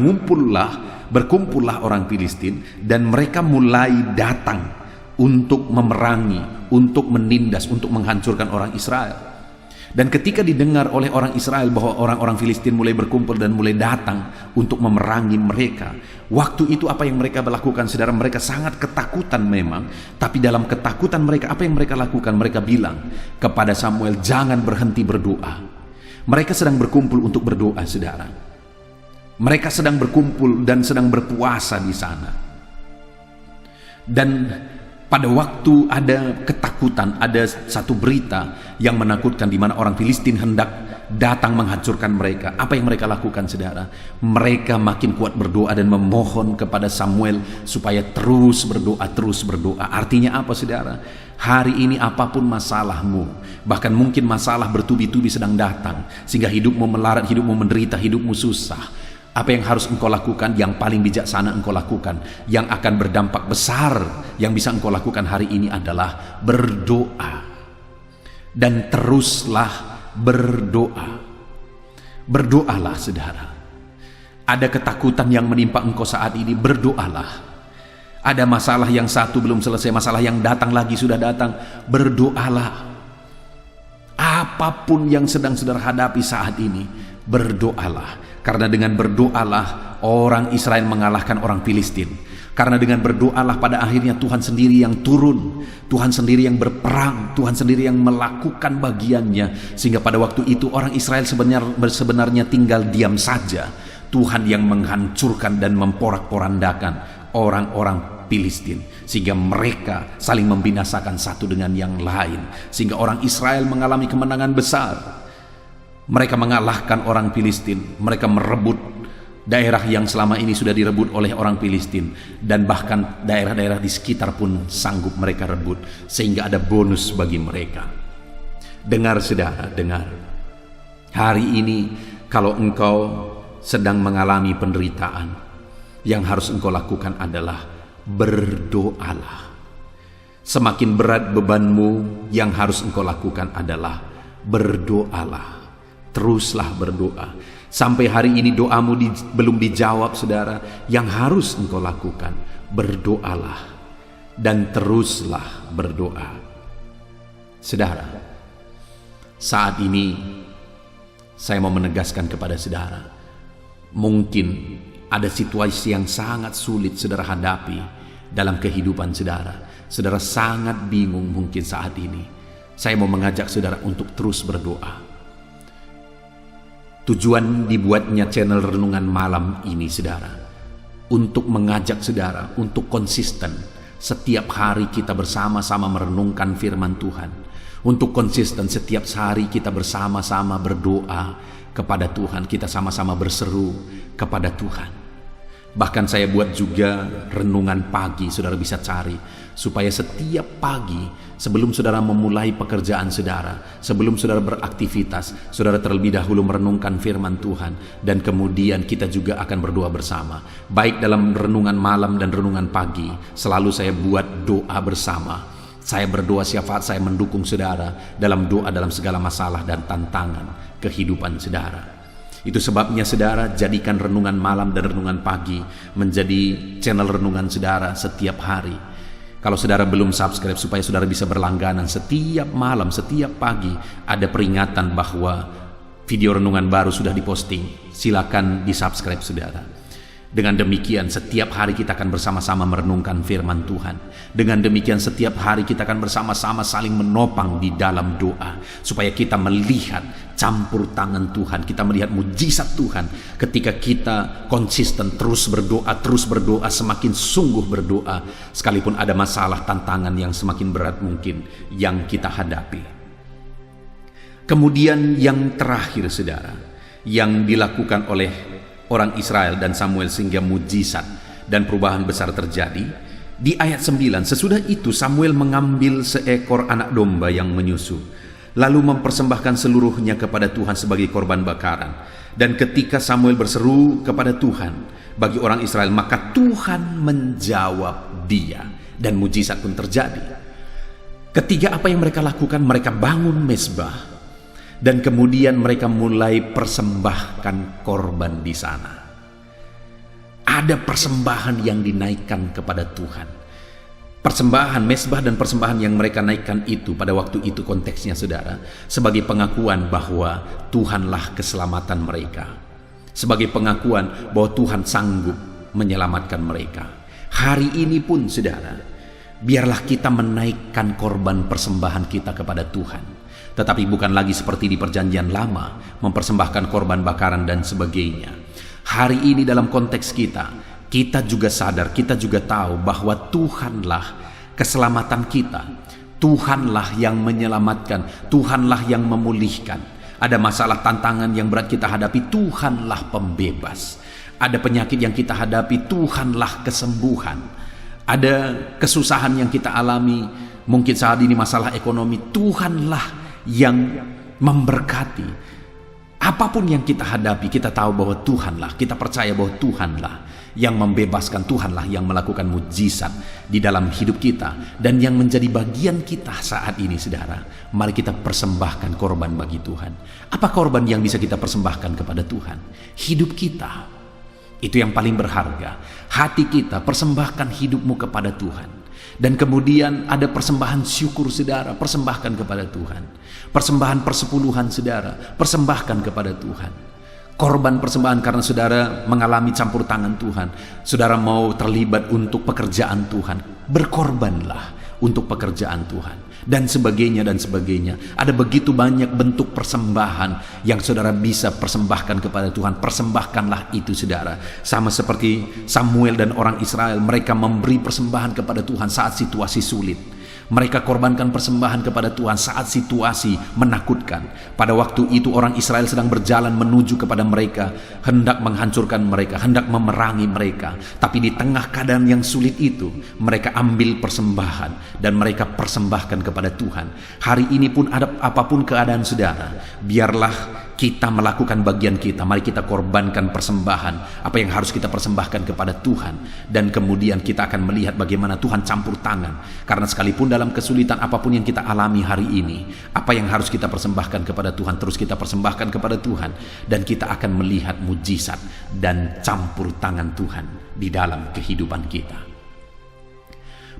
[SPEAKER 1] berkumpullah orang Filistin, dan mereka mulai datang untuk memerangi, untuk menindas, untuk menghancurkan orang Israel. Dan ketika didengar oleh orang Israel bahwa orang-orang Filistin mulai berkumpul dan mulai datang untuk memerangi mereka, waktu itu apa yang mereka lakukan saudara? Mereka sangat ketakutan memang, tapi dalam ketakutan mereka, apa yang mereka lakukan? Mereka bilang kepada Samuel, jangan berhenti berdoa. Mereka sedang berkumpul untuk berdoa saudara. Mereka sedang berkumpul dan sedang berpuasa di sana. Dan pada waktu ada ketakutan, ada satu berita yang menakutkan, di mana orang Filistin hendak datang menghancurkan mereka. Apa yang mereka lakukan saudara? Mereka makin kuat berdoa dan memohon kepada Samuel supaya terus berdoa. Artinya apa saudara? Hari ini apapun masalahmu, bahkan mungkin masalah bertubi-tubi sedang datang, sehingga hidupmu melarat, hidupmu menderita, hidupmu susah. Apa yang harus engkau lakukan? Yang paling bijaksana engkau lakukan, yang akan berdampak besar, yang bisa engkau lakukan hari ini adalah berdoa. Dan teruslah berdoa. Berdoalah saudara. Ada ketakutan yang menimpa engkau saat ini, berdoalah. Ada masalah yang satu belum selesai, masalah yang datang lagi sudah datang. Berdoalah. Apapun yang sedang saudara hadapi saat ini, berdoalah. Karena dengan berdoalah orang Israel mengalahkan orang Filistin. Karena dengan berdoalah pada akhirnya Tuhan sendiri yang turun, Tuhan sendiri yang berperang, Tuhan sendiri yang melakukan bagiannya. Sehingga pada waktu itu orang Israel sebenarnya tinggal diam saja. Tuhan yang menghancurkan dan memporak-porandakan orang-orang Filistin, sehingga mereka saling membinasakan satu dengan yang lain, sehingga orang Israel mengalami kemenangan besar. Mereka mengalahkan orang Filistin, mereka merebut daerah yang selama ini sudah direbut oleh orang Filistin, dan bahkan daerah-daerah di sekitar pun sanggup mereka rebut, sehingga ada bonus bagi mereka. Dengar saudara, dengar. Hari ini kalau engkau sedang mengalami penderitaan, yang harus engkau lakukan adalah berdoalah. Semakin berat bebanmu, yang harus engkau lakukan adalah berdoalah. Teruslah berdoa. Sampai hari ini doamu belum dijawab saudara, yang harus engkau lakukan berdoalah dan teruslah berdoa. Saudara, saat ini saya mau menegaskan kepada saudara, mungkin ada situasi yang sangat sulit saudara hadapi dalam kehidupan saudara. Saudara sangat bingung mungkin saat ini. Saya mau mengajak saudara untuk terus berdoa. Tujuan dibuatnya channel Renungan Malam ini saudara, untuk mengajak saudara untuk konsisten. Setiap hari kita bersama-sama merenungkan firman Tuhan. Untuk konsisten setiap hari kita bersama-sama berdoa kepada Tuhan. Kita sama-sama berseru kepada Tuhan. Bahkan saya buat juga renungan pagi, saudara bisa cari, supaya setiap pagi sebelum saudara memulai pekerjaan saudara, sebelum saudara beraktivitas, saudara terlebih dahulu merenungkan firman Tuhan, dan kemudian kita juga akan berdoa bersama. Baik dalam renungan malam dan renungan pagi, selalu saya buat doa bersama. Saya berdoa syafaat, saya mendukung saudara dalam doa dalam segala masalah dan tantangan kehidupan saudara. Itu sebabnya saudara, jadikan renungan malam dan renungan pagi menjadi channel renungan saudara setiap hari. Kalau saudara belum subscribe, supaya saudara bisa berlangganan setiap malam, setiap pagi ada peringatan bahwa video renungan baru sudah diposting. Silakan di subscribe saudara. Dengan demikian setiap hari kita akan bersama-sama merenungkan firman Tuhan. Dengan demikian setiap hari kita akan bersama-sama saling menopang di dalam doa, supaya kita melihat campur tangan Tuhan, kita melihat mujizat Tuhan ketika kita konsisten terus berdoa, semakin sungguh berdoa, sekalipun ada masalah tantangan yang semakin berat mungkin yang kita hadapi. Kemudian yang terakhir saudara, yang dilakukan oleh orang Israel dan Samuel sehingga mujizat dan perubahan besar terjadi. Di ayat 9, sesudah itu Samuel mengambil seekor anak domba yang menyusu, lalu mempersembahkan seluruhnya kepada Tuhan sebagai korban bakaran. Dan ketika Samuel berseru kepada Tuhan bagi orang Israel, maka Tuhan menjawab dia, dan mujizat pun terjadi. Ketiga, apa yang mereka lakukan? Mereka bangun mezbah, dan kemudian mereka mulai persembahkan korban di sana. Ada persembahan yang dinaikkan kepada Tuhan. Persembahan mezbah dan persembahan yang mereka naikkan itu pada waktu itu konteksnya saudara, sebagai pengakuan bahwa Tuhanlah keselamatan mereka. Sebagai pengakuan bahwa Tuhan sanggup menyelamatkan mereka. Hari ini pun saudara, biarlah kita menaikkan korban persembahan kita kepada Tuhan. Tetapi bukan lagi seperti di perjanjian lama, mempersembahkan korban bakaran dan sebagainya. Hari ini dalam konteks kita juga sadar, kita juga tahu bahwa Tuhanlah keselamatan kita. Tuhanlah yang menyelamatkan, Tuhanlah yang memulihkan. Ada masalah tantangan yang berat kita hadapi, Tuhanlah pembebas. Ada penyakit yang kita hadapi, Tuhanlah kesembuhan. Ada kesusahan yang kita alami, mungkin saat ini masalah ekonomi, Tuhanlah yang memberkati. Apapun yang kita hadapi, kita tahu bahwa Tuhanlah, kita percaya bahwa Tuhanlah yang membebaskan, Tuhanlah yang melakukan mujizat di dalam hidup kita. Dan yang menjadi bagian kita saat ini saudara, mari kita persembahkan korban bagi Tuhan. Apa korban yang bisa kita persembahkan kepada Tuhan? Hidup kita. Itu yang paling berharga. Hati kita, persembahkan hidupmu kepada Tuhan. Dan kemudian ada persembahan syukur saudara, persembahkan kepada Tuhan. Persembahan persepuluhan saudara, persembahkan kepada Tuhan. Korban persembahan karena saudara mengalami campur tangan Tuhan. Saudara mau terlibat untuk pekerjaan Tuhan, berkorbanlah untuk pekerjaan Tuhan. Dan sebagainya dan sebagainya. Ada begitu banyak bentuk persembahan yang saudara bisa persembahkan kepada Tuhan. Persembahkanlah itu saudara. Sama seperti Samuel dan orang Israel, mereka memberi persembahan kepada Tuhan saat situasi sulit. Mereka korbankan persembahan kepada Tuhan saat situasi menakutkan. Pada waktu itu orang Israel sedang berjalan menuju kepada mereka, hendak menghancurkan mereka, hendak memerangi mereka. Tapi di tengah keadaan yang sulit itu, mereka ambil persembahan dan mereka persembahkan kepada Tuhan. Hari ini pun ada apapun keadaan saudara, biarlah kita melakukan bagian kita. Mari kita korbankan persembahan, apa yang harus kita persembahkan kepada Tuhan. Dan kemudian kita akan melihat bagaimana Tuhan campur tangan. Karena sekalipun dalam kesulitan apapun yang kita alami hari ini, apa yang harus kita persembahkan kepada Tuhan, terus kita persembahkan kepada Tuhan. Dan kita akan melihat mujizat dan campur tangan Tuhan di dalam kehidupan kita.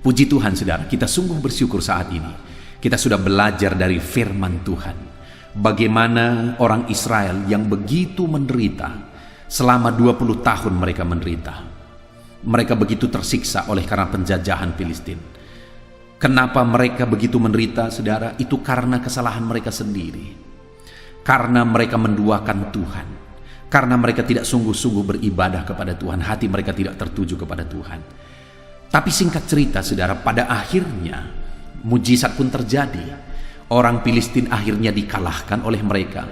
[SPEAKER 1] Puji Tuhan saudara, kita sungguh bersyukur saat ini. Kita sudah belajar dari firman Tuhan. Bagaimana orang Israel yang begitu menderita, selama 20 tahun mereka menderita. Mereka begitu tersiksa oleh karena penjajahan Filistin. Kenapa mereka begitu menderita saudara? Itu karena kesalahan mereka sendiri. Karena mereka menduakan Tuhan. Karena mereka tidak sungguh-sungguh beribadah kepada Tuhan. Hati mereka tidak tertuju kepada Tuhan. Tapi singkat cerita saudara, pada akhirnya mujizat pun terjadi. Orang Filistin akhirnya dikalahkan oleh mereka.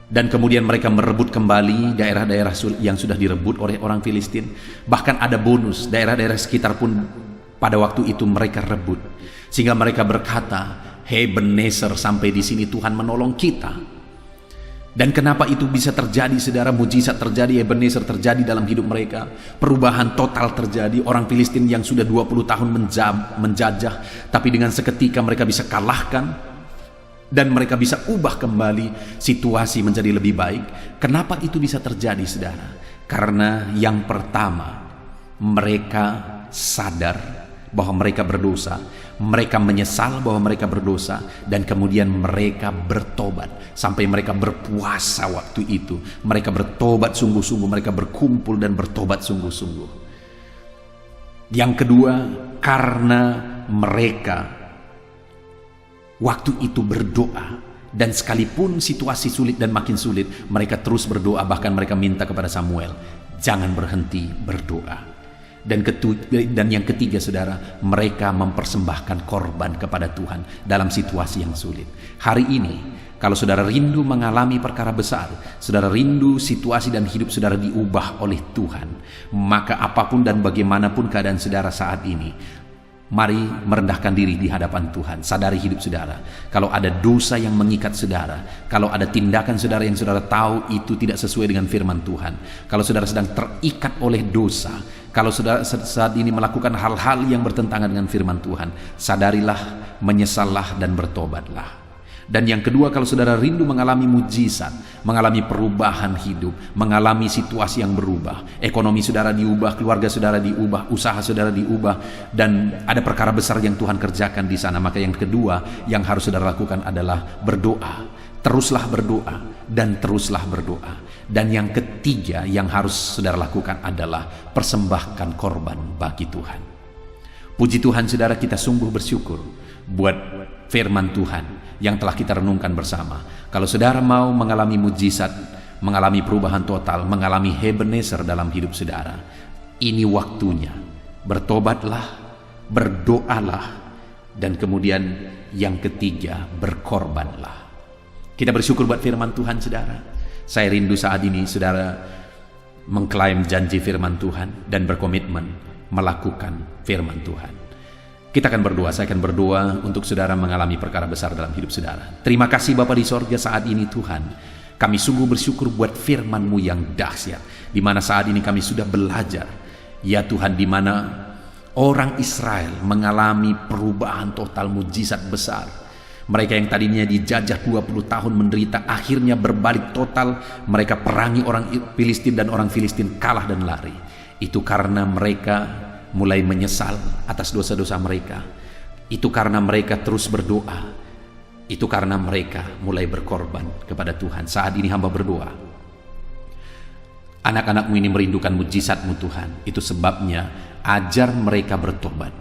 [SPEAKER 1] Dan kemudian mereka merebut kembali daerah-daerah yang sudah direbut oleh orang Filistin. Bahkan ada bonus, daerah-daerah sekitar pun pada waktu itu mereka rebut. Sehingga mereka berkata, "Hei Ebenezer, sampai di sini Tuhan menolong kita." Dan kenapa itu bisa terjadi saudara? Mujizat terjadi, Ebenezer terjadi dalam hidup mereka. Perubahan total terjadi. Orang Filistin yang sudah 20 tahun menjajah, tapi dengan seketika mereka bisa kalahkan. Dan mereka bisa ubah kembali situasi menjadi lebih baik. Kenapa itu bisa terjadi saudara? Karena yang pertama, mereka sadar bahwa mereka berdosa. Mereka menyesal bahwa mereka berdosa. Dan kemudian mereka bertobat. Sampai mereka berpuasa waktu itu. Mereka bertobat sungguh-sungguh. Mereka berkumpul dan bertobat sungguh-sungguh. Yang kedua, karena mereka waktu itu berdoa. Dan sekalipun situasi sulit dan makin sulit, mereka terus berdoa. Bahkan mereka minta kepada Samuel, jangan berhenti berdoa. Dan yang ketiga saudara, mereka mempersembahkan korban kepada Tuhan dalam situasi yang sulit. Hari ini, kalau saudara rindu mengalami perkara besar, saudara rindu situasi dan hidup saudara diubah oleh Tuhan, maka apapun dan bagaimanapun keadaan saudara saat ini, mari merendahkan diri di hadapan Tuhan. Sadari hidup saudara. Kalau ada dosa yang mengikat saudara, kalau ada tindakan saudara yang saudara tahu itu tidak sesuai dengan firman Tuhan, kalau saudara sedang terikat oleh dosa, kalau saudara saat ini melakukan hal-hal yang bertentangan dengan firman Tuhan, sadarilah, menyesallah, dan bertobatlah. Dan yang kedua, kalau saudara rindu mengalami mujizat, mengalami perubahan hidup, mengalami situasi yang berubah, ekonomi saudara diubah, keluarga saudara diubah, usaha saudara diubah, dan ada perkara besar yang Tuhan kerjakan di sana, maka yang kedua yang harus saudara lakukan adalah berdoa. Teruslah berdoa dan teruslah berdoa. Dan yang ketiga yang harus saudara lakukan adalah persembahkan korban bagi Tuhan. Puji Tuhan saudara, kita sungguh bersyukur buat firman Tuhan yang telah kita renungkan bersama. Kalau saudara mau mengalami mujizat, mengalami perubahan total, mengalami Ebenezer dalam hidup saudara, ini waktunya. Bertobatlah, berdoalah, dan kemudian yang ketiga, berkorbanlah. Kita bersyukur buat firman Tuhan saudara. Saya rindu saat ini saudara mengklaim janji firman Tuhan dan berkomitmen melakukan firman Tuhan. Kita akan berdoa. Saya akan berdoa untuk saudara mengalami perkara besar dalam hidup saudara. Terima kasih Bapa di sorga saat ini Tuhan. Kami sungguh bersyukur buat firman-Mu yang dahsyat. Di mana saat ini kami sudah belajar. Ya Tuhan, di mana orang Israel mengalami perubahan total, mujizat besar. Mereka yang tadinya dijajah 20 tahun menderita, akhirnya berbalik total. Mereka perangi orang Filistin dan orang Filistin kalah dan lari. Itu karena mereka mulai menyesal atas dosa-dosa mereka. Itu karena mereka terus berdoa. Itu karena mereka mulai berkorban kepada Tuhan. Saat ini hamba berdoa, anak-anakmu ini merindukan mujizat-Mu Tuhan. Itu sebabnya ajar mereka bertobat,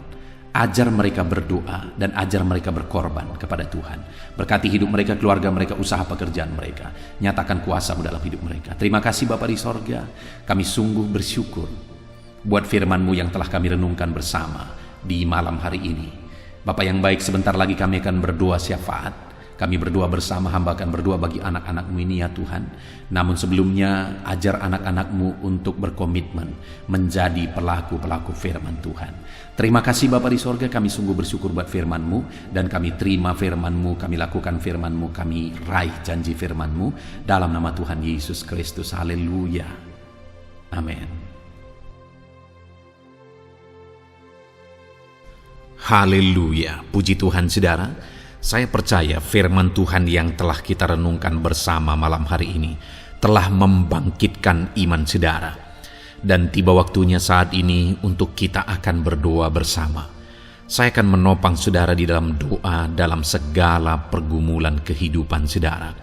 [SPEAKER 1] ajar mereka berdoa, dan ajar mereka berkorban kepada Tuhan. Berkati hidup mereka, keluarga mereka, usaha pekerjaan mereka. Nyatakan kuasa-Mu dalam hidup mereka. Terima kasih Bapa di sorga. Kami sungguh bersyukur buat firman-Mu yang telah kami renungkan bersama di malam hari ini. Bapa yang baik, sebentar lagi kami akan berdoa syafaat. Kami berdoa bersama, hamba akan berdoa bagi anak-anak-Mu ini ya Tuhan. Namun sebelumnya, ajar anak-anak-Mu untuk berkomitmen menjadi pelaku-pelaku firman Tuhan. Terima kasih Bapa di sorga, kami sungguh bersyukur buat firman-Mu, dan kami terima firman-Mu, kami lakukan firman-Mu, kami raih janji firman-Mu, dalam nama Tuhan Yesus Kristus. Haleluya. Amin. Haleluya, puji Tuhan saudara. Saya percaya firman Tuhan yang telah kita renungkan bersama malam hari ini telah membangkitkan iman saudara. Dan tiba waktunya saat ini untuk kita akan berdoa bersama. Saya akan menopang saudara di dalam doa dalam segala pergumulan kehidupan saudara.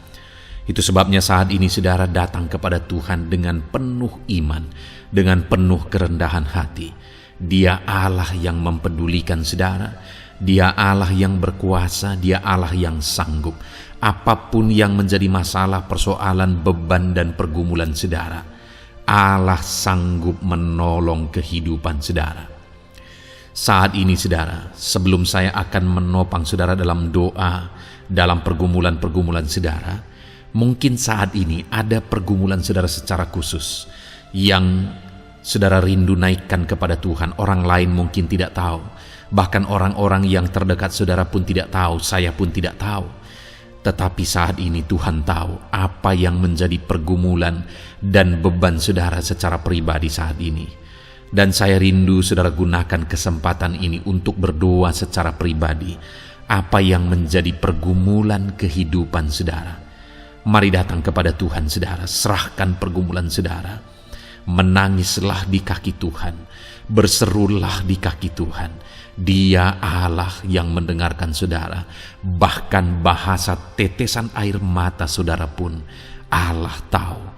[SPEAKER 1] Itu sebabnya saat ini saudara datang kepada Tuhan dengan penuh iman, dengan penuh kerendahan hati. Dia Allah yang mempedulikan saudara. Dia Allah yang berkuasa. Dia Allah yang sanggup. Apapun yang menjadi masalah, persoalan, beban, dan pergumulan saudara, Allah sanggup menolong kehidupan saudara. Saat ini saudara, sebelum saya akan menopang saudara dalam doa, dalam pergumulan-pergumulan saudara, mungkin saat ini ada pergumulan saudara secara khusus yang saudara rindu naikkan kepada Tuhan. Orang lain mungkin tidak tahu. Bahkan orang-orang yang terdekat saudara pun tidak tahu. Saya pun tidak tahu. Tetapi saat ini Tuhan tahu apa yang menjadi pergumulan dan beban saudara secara pribadi saat ini. Dan saya rindu saudara gunakan kesempatan ini untuk berdoa secara pribadi. Apa yang menjadi pergumulan kehidupan saudara. Mari datang kepada Tuhan saudara. Serahkan pergumulan saudara. Menangislah di kaki Tuhan, berserulah di kaki Tuhan. Dia Allah yang mendengarkan saudara. Bahkan bahasa tetesan air mata saudara pun Allah tahu.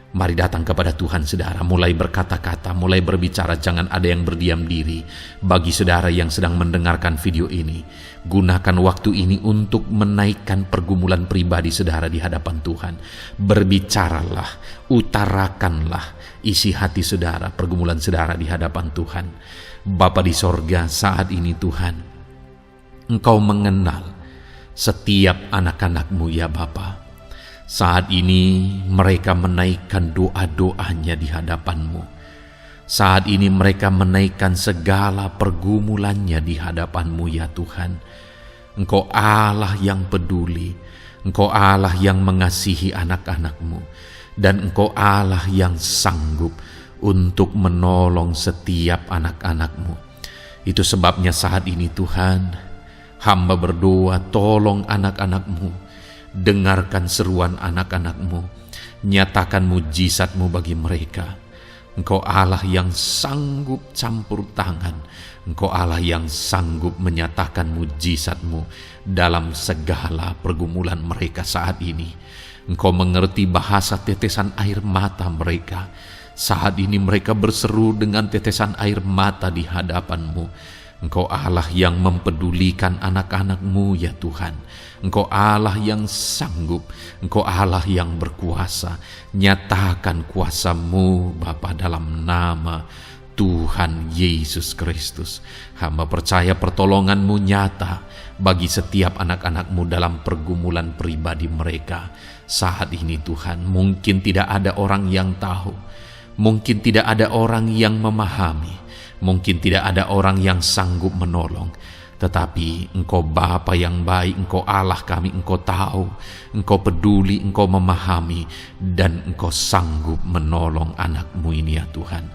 [SPEAKER 1] Mari datang kepada Tuhan saudara, mulai berkata-kata, mulai berbicara, jangan ada yang berdiam diri. Bagi saudara yang sedang mendengarkan video ini, gunakan waktu ini untuk menaikkan pergumulan pribadi saudara di hadapan Tuhan. Berbicaralah, utarakanlah isi hati saudara, pergumulan saudara di hadapan Tuhan. Bapa di sorga, saat ini Tuhan, Engkau mengenal setiap anak-anak-Mu ya Bapa. Saat ini mereka menaikkan doa-doanya di hadapan-Mu. Saat ini mereka menaikkan segala pergumulannya di hadapan-Mu ya Tuhan. Engkau Allah yang peduli, Engkau Allah yang mengasihi anak-anak-Mu, dan Engkau Allah yang sanggup untuk menolong setiap anak-anak-Mu. Itu sebabnya saat ini Tuhan, hamba berdoa, tolong anak-anak-Mu. Dengarkan seruan anak-anak-Mu, nyatakan mujizat-Mu bagi mereka. Engkau Allah yang sanggup campur tangan, Engkau Allah yang sanggup menyatakan mujizat-Mu dalam segala pergumulan mereka saat ini. Engkau mengerti bahasa tetesan air mata mereka. Saat ini mereka berseru dengan tetesan air mata di hadapan-Mu. Engkau Allah yang mempedulikan anak-anak-Mu ya Tuhan. Engkau Allah yang sanggup, Engkau Allah yang berkuasa. Nyatakan kuasa-Mu Bapa dalam nama Tuhan Yesus Kristus. Hamba percaya pertolongan-Mu nyata bagi setiap anak-anak-Mu dalam pergumulan pribadi mereka. Saat ini Tuhan, mungkin tidak ada orang yang tahu, mungkin tidak ada orang yang memahami, mungkin tidak ada orang yang sanggup menolong. Tetapi Engkau Bapa yang baik, Engkau Allah kami, Engkau tahu, Engkau peduli, Engkau memahami, dan Engkau sanggup menolong anak-Mu ini ya Tuhan.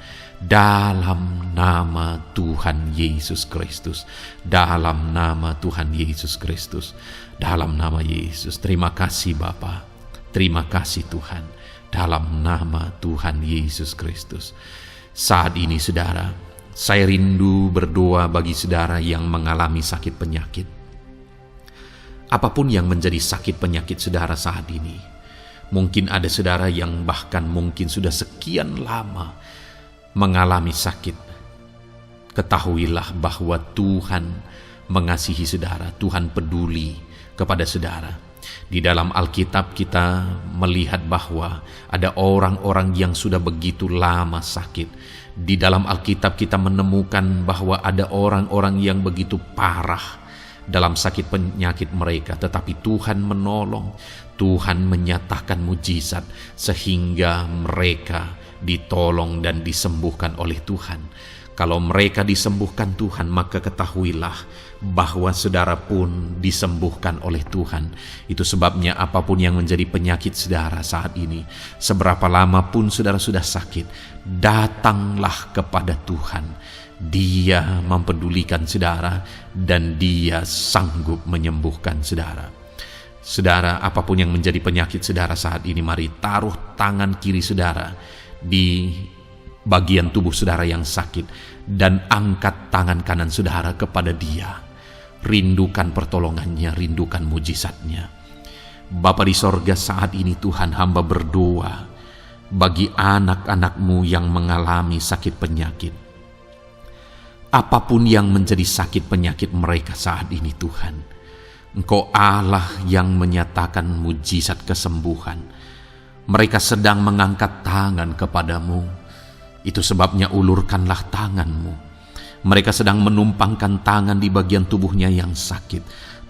[SPEAKER 1] dalam nama Tuhan Yesus Kristus, dalam nama Tuhan Yesus Kristus, dalam nama Yesus. Terima kasih Bapa, terima kasih Tuhan, dalam nama Tuhan Yesus Kristus. Saat ini saudara, saya rindu berdoa bagi saudara yang mengalami sakit penyakit. Apapun yang menjadi sakit penyakit saudara saat ini, mungkin ada saudara yang bahkan mungkin sudah sekian lama mengalami sakit. Ketahuilah bahwa Tuhan mengasihi saudara, Tuhan peduli kepada saudara. Di dalam Alkitab kita melihat bahwa ada orang-orang yang sudah begitu lama sakit. Di dalam Alkitab kita menemukan bahwa ada orang-orang yang begitu parah dalam sakit penyakit mereka, tetapi Tuhan menolong, Tuhan menyatakan mujizat sehingga mereka ditolong dan disembuhkan oleh Tuhan. Kalau mereka disembuhkan Tuhan, maka ketahuilah bahwa saudara pun disembuhkan oleh Tuhan. Itu sebabnya apapun yang menjadi penyakit saudara saat ini, seberapa lama pun saudara sudah sakit, datanglah kepada Tuhan. Dia mempedulikan saudara dan Dia sanggup menyembuhkan saudara. Saudara, apapun yang menjadi penyakit saudara saat ini, mari taruh tangan kiri saudara di bagian tubuh saudara yang sakit dan angkat tangan kanan saudara kepada Dia. Rindukan pertolongannya, rindukan mujizatnya. Bapa di sorga, saat ini Tuhan, hamba berdoa bagi anak-anak-Mu yang mengalami sakit penyakit. Apapun yang menjadi sakit penyakit mereka saat ini Tuhan, Engkau Allah yang menyatakan mujizat kesembuhan. Mereka sedang mengangkat tangan kepadamu. Itu sebabnya ulurkanlah tanganmu. Mereka sedang menumpangkan tangan di bagian tubuhnya yang sakit.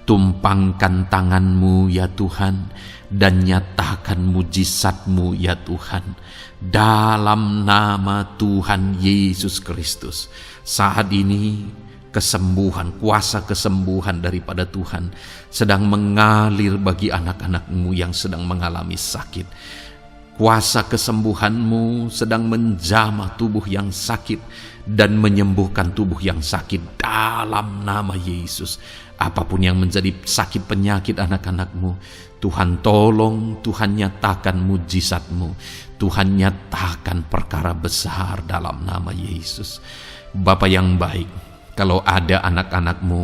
[SPEAKER 1] Tumpangkan tanganmu ya Tuhan, dan nyatakan mujizatmu ya Tuhan. Dalam nama Tuhan Yesus Kristus. Saat ini kesembuhan, kuasa kesembuhan daripada Tuhan sedang mengalir bagi anak-anak-Mu yang sedang mengalami sakit. Kuasa kesembuhan-Mu sedang menjamah tubuh yang sakit dan menyembuhkan tubuh yang sakit dalam nama Yesus. Apapun yang menjadi sakit penyakit anak-anak-Mu, Tuhan tolong, Tuhan nyatakan mujizat-Mu, Tuhan nyatakan perkara besar dalam nama Yesus. Bapa yang baik, kalau ada anak-anak-Mu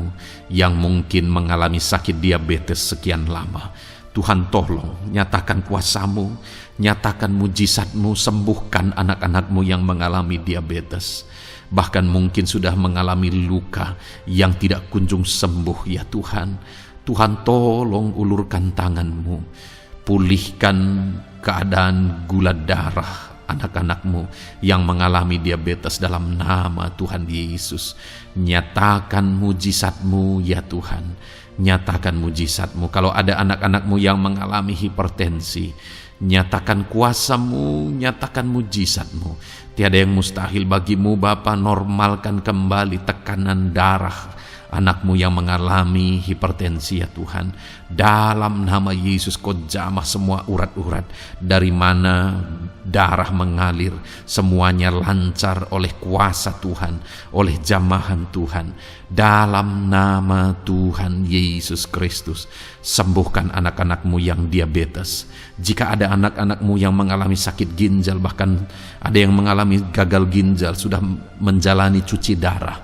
[SPEAKER 1] yang mungkin mengalami sakit diabetes sekian lama, Tuhan tolong, nyatakan kuasa-Mu, nyatakan mujizat-Mu, sembuhkan anak-anak-Mu yang mengalami diabetes. Bahkan mungkin sudah mengalami luka yang tidak kunjung sembuh ya Tuhan. Tuhan tolong ulurkan tangan-Mu, pulihkan keadaan gula darah anak-anak-Mu yang mengalami diabetes dalam nama Tuhan Yesus. Nyatakan mujizat-Mu ya Tuhan, nyatakan mujizat-Mu. Kalau ada anak-anak-Mu yang mengalami hipertensi, nyatakan kuasa-Mu, nyatakan mujizat-Mu. Tiada yang mustahil bagi-Mu Bapa. Normalkan kembali tekanan darah anak-Mu yang mengalami hipertensi ya Tuhan. Dalam nama Yesus, Kau jamah semua urat-urat dari mana darah mengalir, semuanya lancar oleh kuasa Tuhan, oleh jamahan Tuhan. Dalam nama Tuhan Yesus Kristus, sembuhkan anak-anak-Mu yang diabetes. Jika ada anak-anak-Mu yang mengalami sakit ginjal, bahkan ada yang mengalami gagal ginjal, sudah menjalani cuci darah,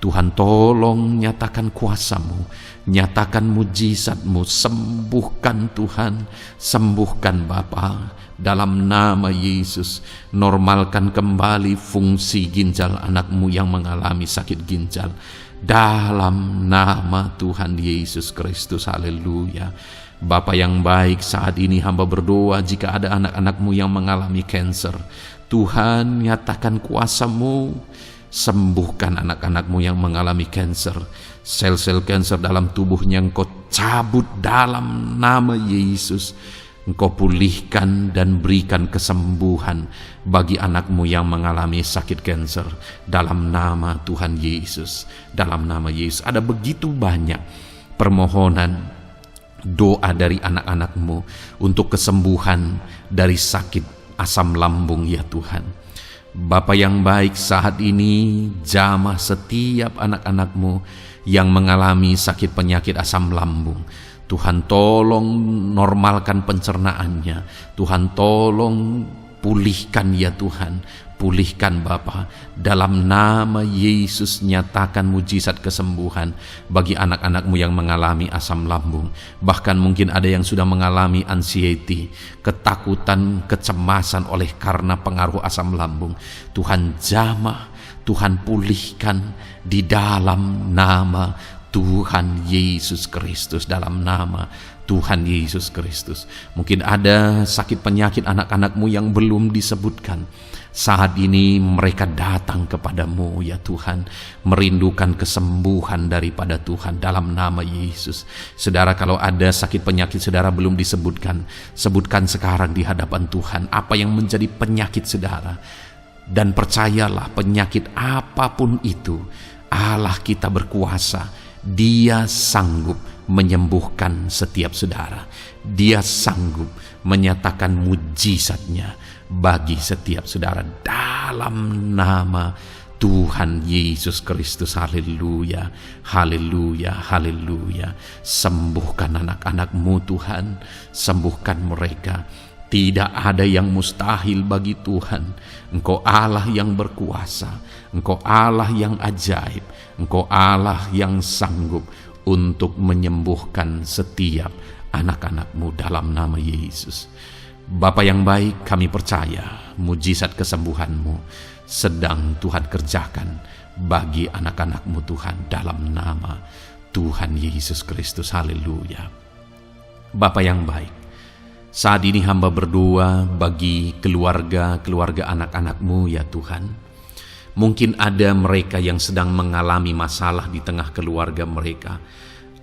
[SPEAKER 1] Tuhan tolong nyatakan kuasa-Mu, nyatakan mujizat-Mu, sembuhkan Tuhan, sembuhkan Bapa. Dalam nama Yesus, normalkan kembali fungsi ginjal anak-Mu yang mengalami sakit ginjal. Dalam nama Tuhan Yesus Kristus, haleluya. Bapa yang baik, saat ini hamba berdoa jika ada anak-anak-Mu yang mengalami kanker, Tuhan nyatakan kuasa-Mu, sembuhkan anak-anak-Mu yang mengalami kanker. Sel-sel kanker dalam tubuhnya Engkau cabut dalam nama Yesus. Engkau pulihkan dan berikan kesembuhan bagi anak-Mu yang mengalami sakit kanker dalam nama Tuhan Yesus. Dalam nama Yesus. Ada begitu banyak permohonan doa dari anak-anak-Mu untuk kesembuhan dari sakit asam lambung ya Tuhan. Bapa yang baik, saat ini jamah setiap anak-anak-Mu yang mengalami sakit penyakit asam lambung. Tuhan tolong normalkan pencernaannya. Tuhan tolong pulihkan ya Tuhan. Pulihkan Bapa. Dalam nama Yesus nyatakan mujizat kesembuhan bagi anak-anak-Mu yang mengalami asam lambung. Bahkan mungkin ada yang sudah mengalami anxiety, ketakutan, kecemasan oleh karena pengaruh asam lambung. Tuhan jamah, Tuhan pulihkan di dalam nama Tuhan Yesus Kristus, dalam nama Tuhan Yesus Kristus. Mungkin ada sakit penyakit anak-anak-Mu yang belum disebutkan. Saat ini mereka datang kepadamu ya Tuhan, merindukan kesembuhan daripada Tuhan dalam nama Yesus. Saudara, kalau ada sakit penyakit saudara belum disebutkan, sebutkan sekarang di hadapan Tuhan apa yang menjadi penyakit saudara. Dan percayalah, penyakit apapun itu, Allah kita berkuasa. Dia sanggup menyembuhkan setiap saudara. Dia sanggup menyatakan mujizatnya bagi setiap saudara dalam nama Tuhan Yesus Kristus. Haleluya, haleluya, haleluya. Sembuhkan anak-anak-Mu Tuhan, sembuhkan mereka. Tidak ada yang mustahil bagi Tuhan. Engkau Allah yang berkuasa, Engkau Allah yang ajaib, Engkau Allah yang sanggup untuk menyembuhkan setiap anak-anak-Mu dalam nama Yesus. Bapa yang baik, kami percaya mujizat kesembuhan-Mu sedang Tuhan kerjakan bagi anak-anak-Mu Tuhan dalam nama Tuhan Yesus Kristus. Haleluya. Bapa yang baik, saat ini hamba berdoa bagi keluarga anak-anak-Mu ya Tuhan. Mungkin ada mereka yang sedang mengalami masalah di tengah keluarga mereka.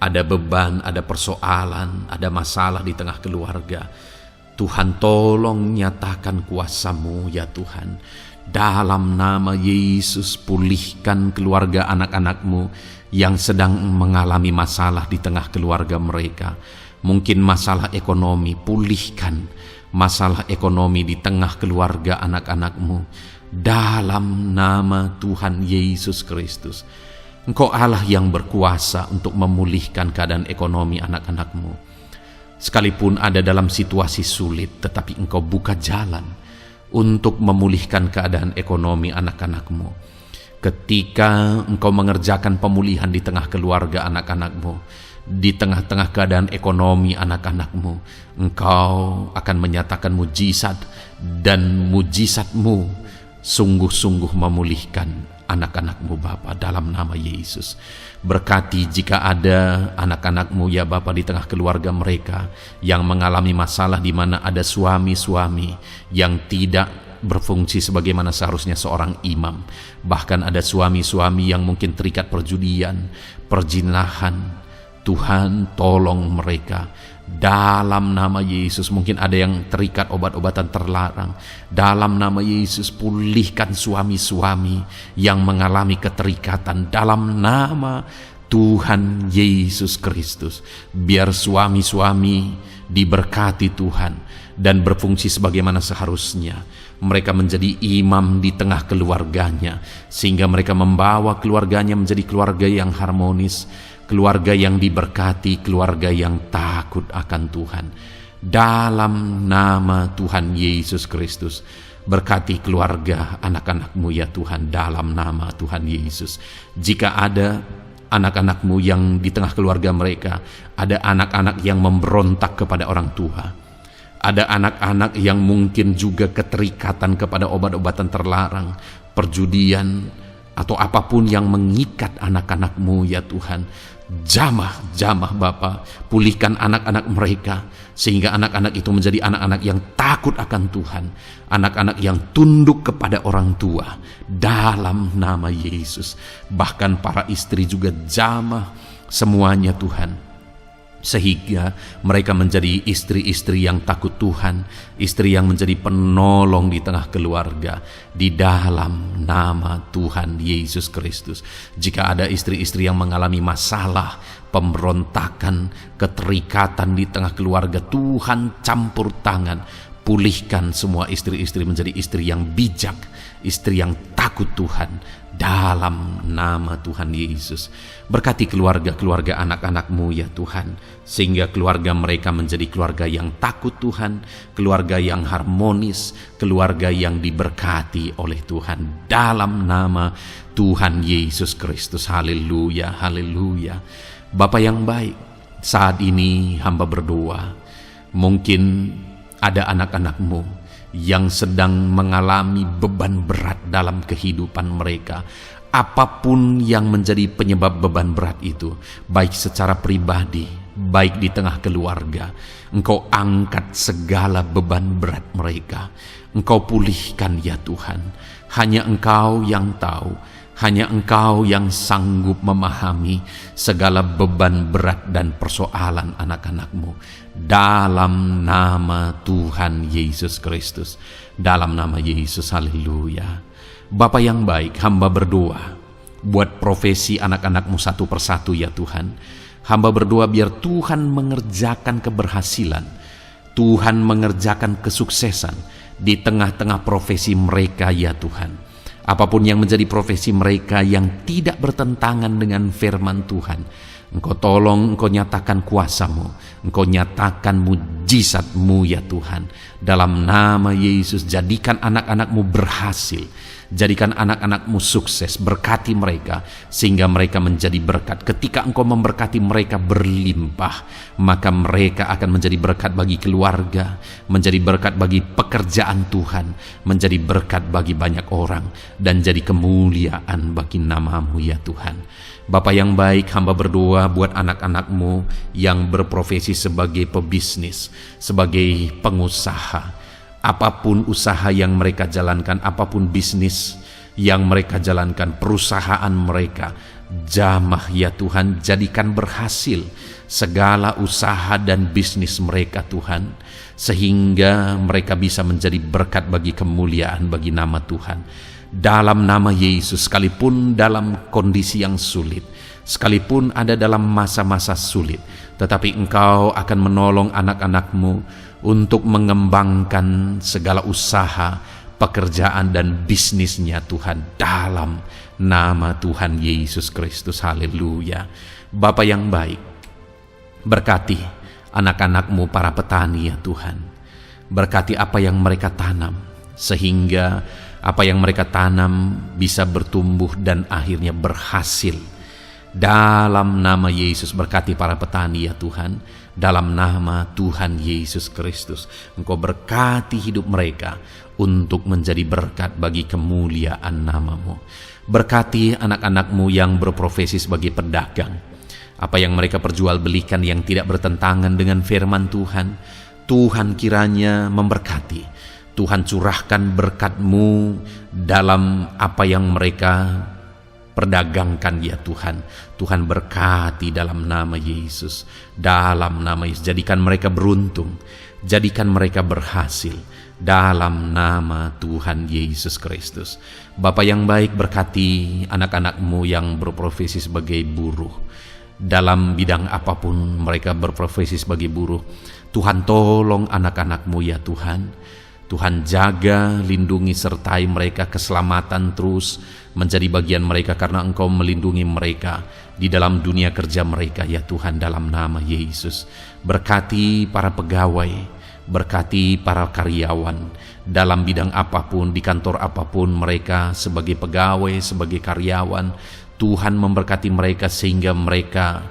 [SPEAKER 1] Ada beban, ada persoalan, ada masalah di tengah keluarga. Tuhan tolong nyatakan kuasa-Mu ya Tuhan. Dalam nama Yesus pulihkan keluarga anak-anak-Mu yang sedang mengalami masalah di tengah keluarga mereka. Mungkin masalah ekonomi, pulihkan masalah ekonomi di tengah keluarga anak-anak-Mu. Dalam nama Tuhan Yesus Kristus. Engkau Allah yang berkuasa untuk memulihkan keadaan ekonomi anak-anak-Mu. Sekalipun ada dalam situasi sulit, tetapi Engkau buka jalan untuk memulihkan keadaan ekonomi anak-anak-Mu. Ketika Engkau mengerjakan pemulihan di tengah keluarga anak-anak-Mu, di tengah-tengah keadaan ekonomi anak-anak-Mu, Engkau akan menyatakan mujizat, dan mujizat-Mu sungguh-sungguh memulihkan anak-anak-Mu Bapa dalam nama Yesus. Berkati jika ada anak-anak-Mu ya Bapa di tengah keluarga mereka yang mengalami masalah di mana ada suami-suami yang tidak berfungsi sebagaimana seharusnya seorang imam. Bahkan ada suami-suami yang mungkin terikat perjudian, perjinahan. Tuhan tolong mereka dalam nama Yesus. Mungkin ada yang terikat obat-obatan terlarang. Dalam nama Yesus pulihkan suami-suami yang mengalami keterikatan dalam nama Tuhan Yesus Kristus. Biar suami-suami diberkati Tuhan dan berfungsi sebagaimana seharusnya. Mereka menjadi imam di tengah keluarganya, sehingga mereka membawa keluarganya menjadi keluarga yang harmonis, keluarga yang diberkati, keluarga yang takut akan Tuhan. Dalam nama Tuhan Yesus Kristus, berkati keluarga anak-anak-Mu ya Tuhan, dalam nama Tuhan Yesus. Jika ada anak-anak-Mu yang di tengah keluarga mereka, ada anak-anak yang memberontak kepada orang tua, ada anak-anak yang mungkin juga keterikatan kepada obat-obatan terlarang, perjudian, atau apapun yang mengikat anak-anak-Mu ya Tuhan. Jamah Bapa, pulihkan anak-anak mereka, sehingga anak-anak itu menjadi anak-anak yang takut akan Tuhan, anak-anak yang tunduk kepada orang tua dalam nama Yesus. Bahkan para istri juga jamah semuanya Tuhan, sehingga mereka menjadi istri-istri yang takut Tuhan, istri yang menjadi penolong di tengah keluarga, di dalam nama Tuhan Yesus Kristus. Jika ada istri-istri yang mengalami masalah, pemberontakan, keterikatan di tengah keluarga, Tuhan campur tangan, Pulihkan semua istri-istri menjadi istri yang bijak, istri yang takut Tuhan, dalam nama Tuhan Yesus. Berkati keluarga-keluarga anak-anak-Mu ya Tuhan, sehingga keluarga mereka menjadi keluarga yang takut Tuhan, keluarga yang harmonis, keluarga yang diberkati oleh Tuhan, dalam nama Tuhan Yesus Kristus. Haleluya, haleluya. Bapa yang baik, saat ini hamba berdoa, mungkin ada anak-anak-Mu yang sedang mengalami beban berat dalam kehidupan mereka. Apapun yang menjadi penyebab beban berat itu, baik secara pribadi, baik di tengah keluarga, Engkau angkat segala beban berat mereka. Engkau pulihkan ya Tuhan. Hanya Engkau yang tahu, hanya Engkau yang sanggup memahami segala beban berat dan persoalan anak-anak-Mu. Dalam nama Tuhan Yesus Kristus, dalam nama Yesus, haleluya. Bapa yang baik, hamba berdoa buat profesi anak-anak-Mu satu persatu ya Tuhan. Hamba berdoa biar Tuhan mengerjakan keberhasilan, Tuhan mengerjakan kesuksesan di tengah-tengah profesi mereka ya Tuhan. Apapun yang menjadi profesi mereka yang tidak bertentangan dengan firman Tuhan, Engkau tolong, Engkau nyatakan kuasa-Mu, Engkau nyatakan mujizat-Mu ya Tuhan. Dalam nama Yesus, jadikan anak-anak-Mu berhasil, jadikan anak-anak-Mu sukses, berkati mereka sehingga mereka menjadi berkat. Ketika Engkau memberkati mereka berlimpah, maka mereka akan menjadi berkat bagi keluarga, menjadi berkat bagi pekerjaan Tuhan, menjadi berkat bagi banyak orang, dan jadi kemuliaan bagi nama-Mu ya Tuhan. Bapa yang baik, hamba berdoa buat anak-anak-Mu yang berprofesi sebagai pebisnis, sebagai pengusaha. Apapun usaha yang mereka jalankan, apapun bisnis yang mereka jalankan, perusahaan mereka, jamah ya Tuhan, jadikan berhasil segala usaha dan bisnis mereka Tuhan, sehingga mereka bisa menjadi berkat bagi kemuliaan bagi nama Tuhan. Dalam nama Yesus, sekalipun dalam kondisi yang sulit, sekalipun ada dalam masa-masa sulit, tetapi Engkau akan menolong anak-anak-Mu untuk mengembangkan segala usaha, pekerjaan dan bisnisnya Tuhan, dalam nama Tuhan Yesus Kristus. Haleluya. Bapa yang baik, berkati anak-anak-Mu para petani ya Tuhan. Berkati apa yang mereka tanam, sehingga apa yang mereka tanam bisa bertumbuh dan akhirnya berhasil. Dalam nama Yesus, berkati para petani ya Tuhan. Dalam nama Tuhan Yesus Kristus, Engkau berkati hidup mereka untuk menjadi berkat bagi kemuliaan nama-Mu. Berkati anak-anak-Mu yang berprofesi sebagai pedagang. Apa yang mereka perjualbelikan yang tidak bertentangan dengan firman Tuhan, Tuhan kiranya memberkati. Tuhan curahkan berkat-Mu dalam apa yang mereka perdagangkan ya Tuhan. Tuhan berkati dalam nama Yesus. Dalam nama Yesus, jadikan mereka beruntung, jadikan mereka berhasil, dalam nama Tuhan Yesus Kristus. Bapa yang baik, berkati anak-anak-Mu yang berprofesi sebagai buruh. Dalam bidang apapun mereka berprofesi sebagai buruh, Tuhan tolong anak-anak-Mu ya Tuhan. Tuhan jaga, lindungi, sertai mereka, keselamatan terus menjadi bagian mereka karena Engkau melindungi mereka di dalam dunia kerja mereka ya Tuhan, dalam nama Yesus. Berkati para pegawai, berkati para karyawan dalam bidang apapun, di kantor apapun mereka sebagai pegawai, sebagai karyawan. Tuhan memberkati mereka sehingga mereka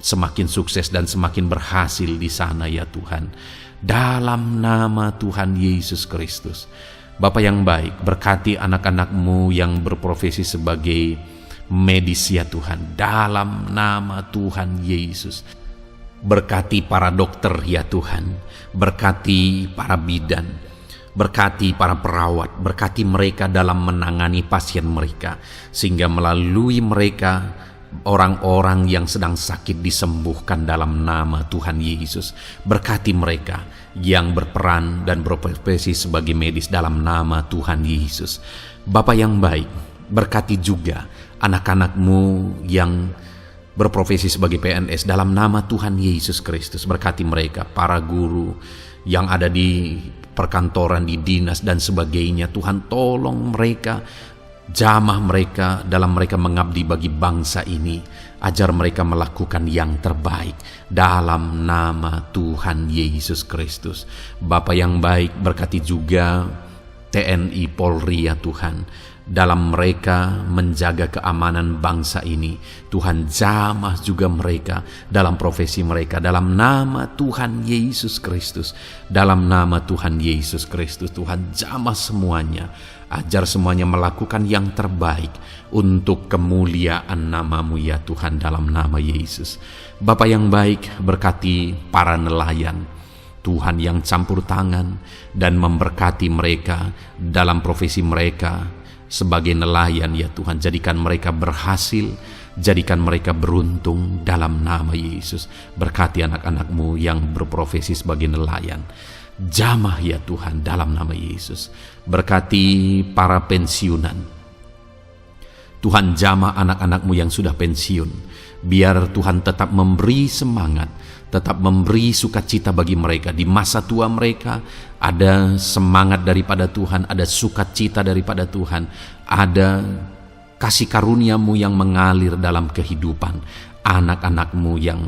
[SPEAKER 1] semakin sukses dan semakin berhasil di sana ya Tuhan. Dalam nama Tuhan Yesus Kristus. Bapa yang baik, berkati anak-anak-Mu yang berprofesi sebagai medis ya Tuhan. Dalam nama Tuhan Yesus. Berkati para dokter ya Tuhan. Berkati para bidan. Berkati para perawat. Berkati mereka dalam menangani pasien mereka, sehingga melalui mereka orang-orang yang sedang sakit disembuhkan dalam nama Tuhan Yesus. Berkati mereka yang berperan dan berprofesi sebagai medis dalam nama Tuhan Yesus. Bapa yang baik, berkati juga anak-anak-Mu yang berprofesi sebagai PNS dalam nama Tuhan Yesus Kristus. Berkati mereka, para guru yang ada di perkantoran, di dinas dan sebagainya. Tuhan tolong mereka, jamah mereka dalam mereka mengabdi bagi bangsa ini. Ajar mereka melakukan yang terbaik dalam nama Tuhan Yesus Kristus. Bapa yang baik, berkati juga TNI Polri ya Tuhan, dalam mereka menjaga keamanan bangsa ini. Tuhan jamah juga mereka dalam profesi mereka, dalam nama Tuhan Yesus Kristus. Dalam nama Tuhan Yesus Kristus, Tuhan jamah semuanya. Ajar semuanya melakukan yang terbaik untuk kemuliaan nama-Mu ya Tuhan, dalam nama Yesus. Bapa yang baik, berkati para nelayan Tuhan yang campur tangan dan memberkati mereka dalam profesi mereka sebagai nelayan ya Tuhan. Jadikan mereka berhasil, jadikan mereka beruntung dalam nama Yesus. Berkati anak-anak-Mu yang berprofesi sebagai nelayan. Jamah ya Tuhan dalam nama Yesus. Berkati para pensiunan. Tuhan jamah anak-anak-Mu yang sudah pensiun. Biar Tuhan tetap memberi semangat, tetap memberi sukacita bagi mereka. Di masa tua mereka ada semangat daripada Tuhan, ada sukacita daripada Tuhan, ada kasih karunia-Mu yang mengalir dalam kehidupan anak-anak-Mu yang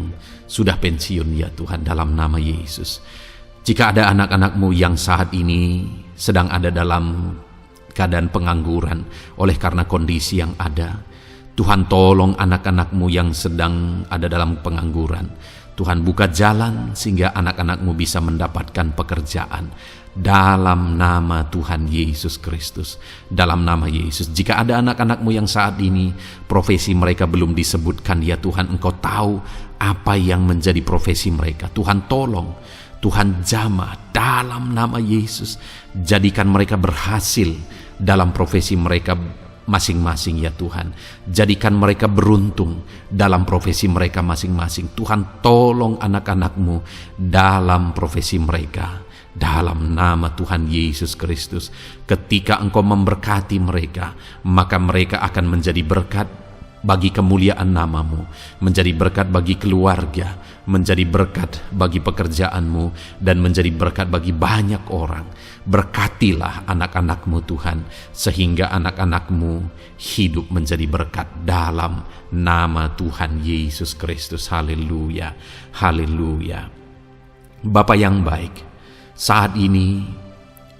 [SPEAKER 1] sudah pensiun ya Tuhan, dalam nama Yesus. Jika ada anak-anak-Mu yang saat ini sedang ada dalam keadaan pengangguran oleh karena kondisi yang ada, Tuhan tolong anak-anak-Mu yang sedang ada dalam pengangguran. Tuhan buka jalan sehingga anak-anak-Mu bisa mendapatkan pekerjaan dalam nama Tuhan Yesus Kristus. Dalam nama Yesus. Jika ada anak-anak-Mu yang saat ini profesi mereka belum disebutkan, ya Tuhan, Engkau tahu apa yang menjadi profesi mereka. Tuhan tolong, Tuhan jamah dalam nama Yesus. Jadikan mereka berhasil dalam profesi mereka masing-masing ya Tuhan. Jadikan mereka beruntung dalam profesi mereka masing-masing. Tuhan tolong anak-anak-Mu dalam profesi mereka, dalam nama Tuhan Yesus Kristus. Ketika Engkau memberkati mereka, maka mereka akan menjadi berkat bagi kemuliaan nama-Mu, menjadi berkat bagi keluarga, menjadi berkat bagi pekerjaan-Mu, dan menjadi berkat bagi banyak orang. Berkatilah anak-anak-Mu Tuhan, sehingga anak-anak-Mu hidup menjadi berkat dalam nama Tuhan Yesus Kristus. Haleluya, haleluya. Bapa yang baik, saat ini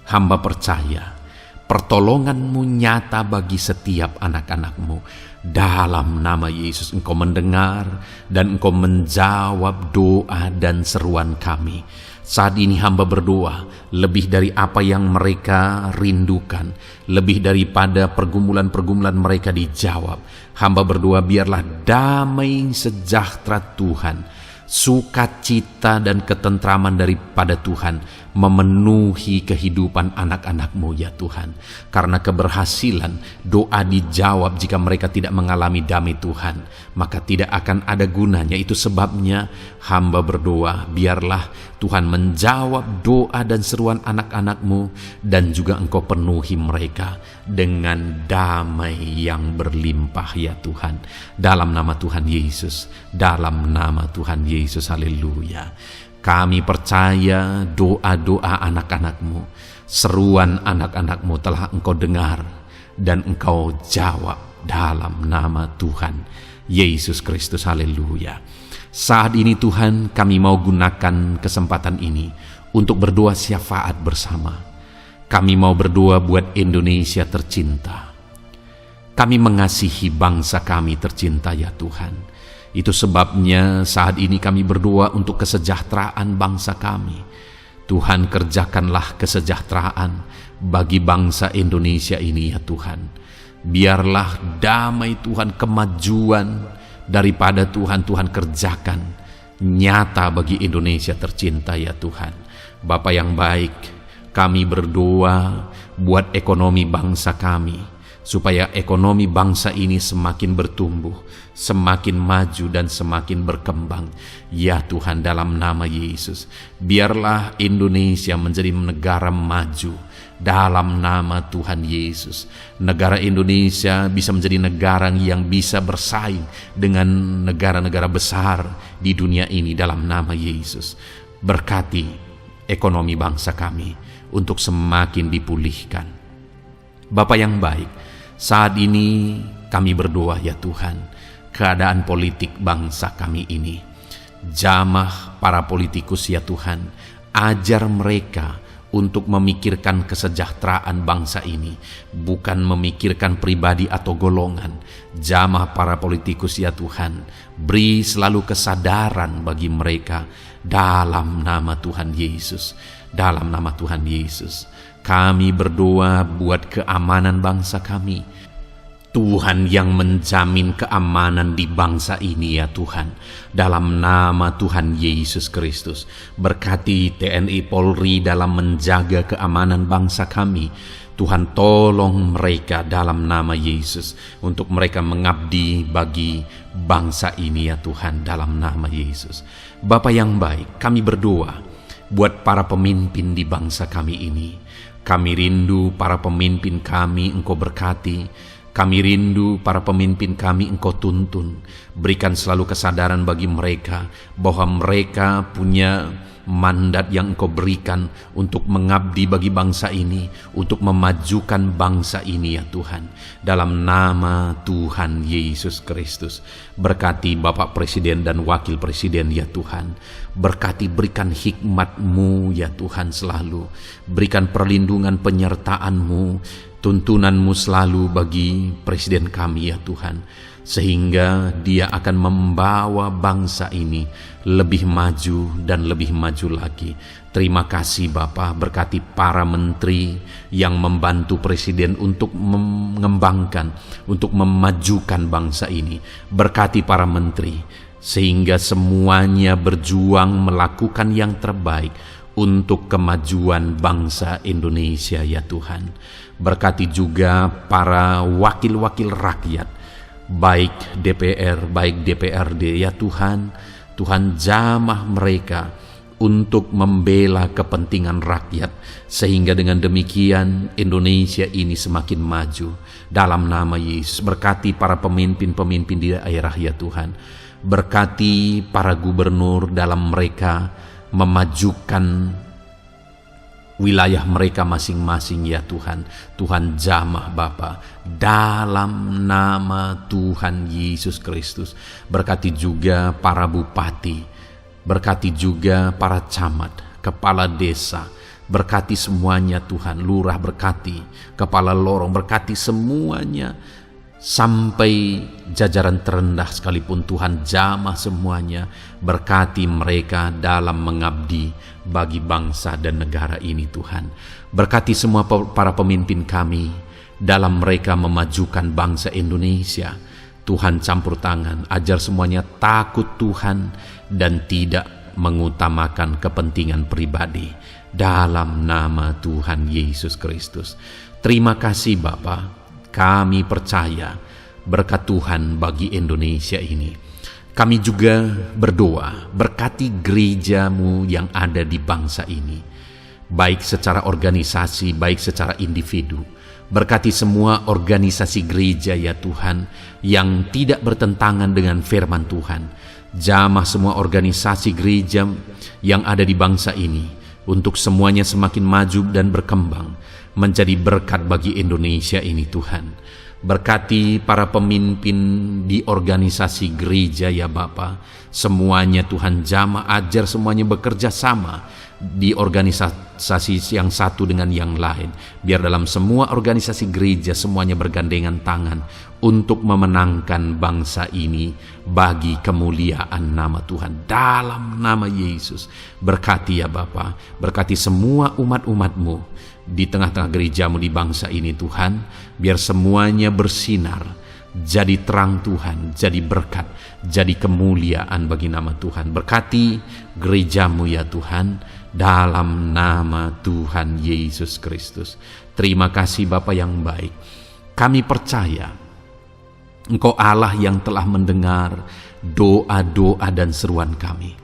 [SPEAKER 1] hamba percaya pertolongan-Mu nyata bagi setiap anak-anak-Mu. Dalam nama Yesus, Engkau mendengar dan Engkau menjawab doa dan seruan kami. Saat ini hamba berdoa lebih dari apa yang mereka rindukan, lebih daripada pergumulan-pergumulan mereka dijawab. Hamba berdoa biarlah damai sejahtera Tuhan, sukacita dan ketentraman daripada Tuhan memenuhi kehidupan anak-anak-Mu ya Tuhan. Karena keberhasilan doa dijawab jika mereka tidak mengalami damai Tuhan, maka tidak akan ada gunanya. Itu sebabnya hamba berdoa biarlah Tuhan menjawab doa dan seruan anak-anak-Mu, dan juga Engkau penuhi mereka dengan damai yang berlimpah ya Tuhan. Dalam nama Tuhan Yesus, dalam nama Tuhan Yesus, haleluya. Kami percaya doa-doa anak-anak-Mu, seruan anak-anak-Mu telah Engkau dengar dan Engkau jawab dalam nama Tuhan Yesus Kristus, haleluya. Saat ini Tuhan, kami mau gunakan kesempatan ini untuk berdoa syafaat bersama. Kami mau berdoa buat Indonesia tercinta. Kami mengasihi bangsa kami tercinta ya Tuhan. Itu sebabnya saat ini kami berdoa untuk kesejahteraan bangsa kami. Tuhan, kerjakanlah kesejahteraan bagi bangsa Indonesia ini ya Tuhan. Biarlah damai Tuhan, kemajuan daripada Tuhan kerjakan nyata bagi Indonesia tercinta ya Tuhan. Bapa yang baik, kami berdoa buat ekonomi bangsa kami, supaya ekonomi bangsa ini semakin bertumbuh, semakin maju dan semakin berkembang. Ya Tuhan, dalam nama Yesus, biarlah Indonesia menjadi negara maju dalam nama Tuhan Yesus. Negara Indonesia bisa menjadi negara yang bisa bersaing dengan negara-negara besar di dunia ini dalam nama Yesus. Berkati ekonomi bangsa kami untuk semakin dipulihkan. Bapa yang baik, saat ini kami berdoa ya Tuhan, keadaan politik bangsa kami ini. Jamah para politikus ya Tuhan, ajar mereka untuk memikirkan kesejahteraan bangsa ini, bukan memikirkan pribadi atau golongan. Jamah para politikus ya Tuhan, beri selalu kesadaran bagi mereka dalam nama Tuhan Yesus. Dalam nama Tuhan Yesus, kami berdoa buat keamanan bangsa kami. Tuhan yang menjamin keamanan di bangsa ini ya Tuhan. Dalam nama Tuhan Yesus Kristus, berkati TNI Polri dalam menjaga keamanan bangsa kami. Tuhan tolong mereka dalam nama Yesus, untuk mereka mengabdi bagi bangsa ini ya Tuhan, dalam nama Yesus. Bapa yang baik, kami berdoa buat para pemimpin di bangsa kami ini. Kami rindu para pemimpin kami Engkau berkati. Kami rindu para pemimpin kami Engkau tuntun. Berikan selalu kesadaran bagi mereka bahwa mereka punya mandat yang Engkau berikan untuk mengabdi bagi bangsa ini, untuk memajukan bangsa ini ya Tuhan. Dalam nama Tuhan Yesus Kristus, berkati Bapak Presiden dan Wakil Presiden ya Tuhan. Berkati, berikan hikmat-Mu ya Tuhan selalu. Berikan perlindungan penyertaan-Mu, tuntunan-Mu selalu bagi Presiden kami ya Tuhan, sehingga dia akan membawa bangsa ini lebih maju dan lebih maju lagi. Terima kasih Bapa, berkati para menteri yang membantu Presiden untuk mengembangkan, untuk memajukan bangsa ini. Berkati para menteri, sehingga semuanya berjuang melakukan yang terbaik untuk kemajuan bangsa Indonesia ya Tuhan. Berkati juga para wakil-wakil rakyat, baik DPR, baik DPRD ya Tuhan. Tuhan jamah mereka untuk membela kepentingan rakyat, sehingga dengan demikian Indonesia ini semakin maju. Dalam nama Yesus, berkati para pemimpin-pemimpin di daerah ya Tuhan. Berkati para gubernur dalam mereka memajukan wilayah mereka masing-masing ya Tuhan. Tuhan jamah Bapa, dalam nama Tuhan Yesus Kristus. Berkati juga para bupati, berkati juga para camat, kepala desa, berkati semuanya Tuhan. Lurah berkati, kepala lorong berkati semuanya, sampai jajaran terendah sekalipun Tuhan jamah semuanya. Berkati mereka dalam mengabdi bagi bangsa dan negara ini Tuhan. Berkati semua para pemimpin kami dalam mereka memajukan bangsa Indonesia. Tuhan campur tangan, ajar semuanya takut Tuhan dan tidak mengutamakan kepentingan pribadi. Dalam nama Tuhan Yesus Kristus. Terima kasih Bapa, kami percaya berkat Tuhan bagi Indonesia ini. Kami juga berdoa, berkati gereja-Mu yang ada di bangsa ini, baik secara organisasi, baik secara individu. Berkati semua organisasi gereja ya Tuhan, yang tidak bertentangan dengan firman Tuhan. Jamah semua organisasi gereja yang ada di bangsa ini, untuk semuanya semakin maju dan berkembang, menjadi berkat bagi Indonesia ini Tuhan. Berkati para pemimpin di organisasi gereja ya Bapa, semuanya Tuhan jamah, ajar semuanya bekerja sama di organisasi yang satu dengan yang lain. Biar dalam semua organisasi gereja semuanya bergandengan tangan untuk memenangkan bangsa ini bagi kemuliaan nama Tuhan. Dalam nama Yesus, berkati ya Bapa, berkati semua umat-umat-Mu di tengah-tengah gereja-Mu di bangsa ini Tuhan. Biar semuanya bersinar, jadi terang Tuhan, jadi berkat, jadi kemuliaan bagi nama Tuhan. Berkati gereja-Mu ya Tuhan, dalam nama Tuhan Yesus Kristus. Terima kasih Bapa yang baik. Kami percaya Engkau Allah yang telah mendengar doa-doa dan seruan kami.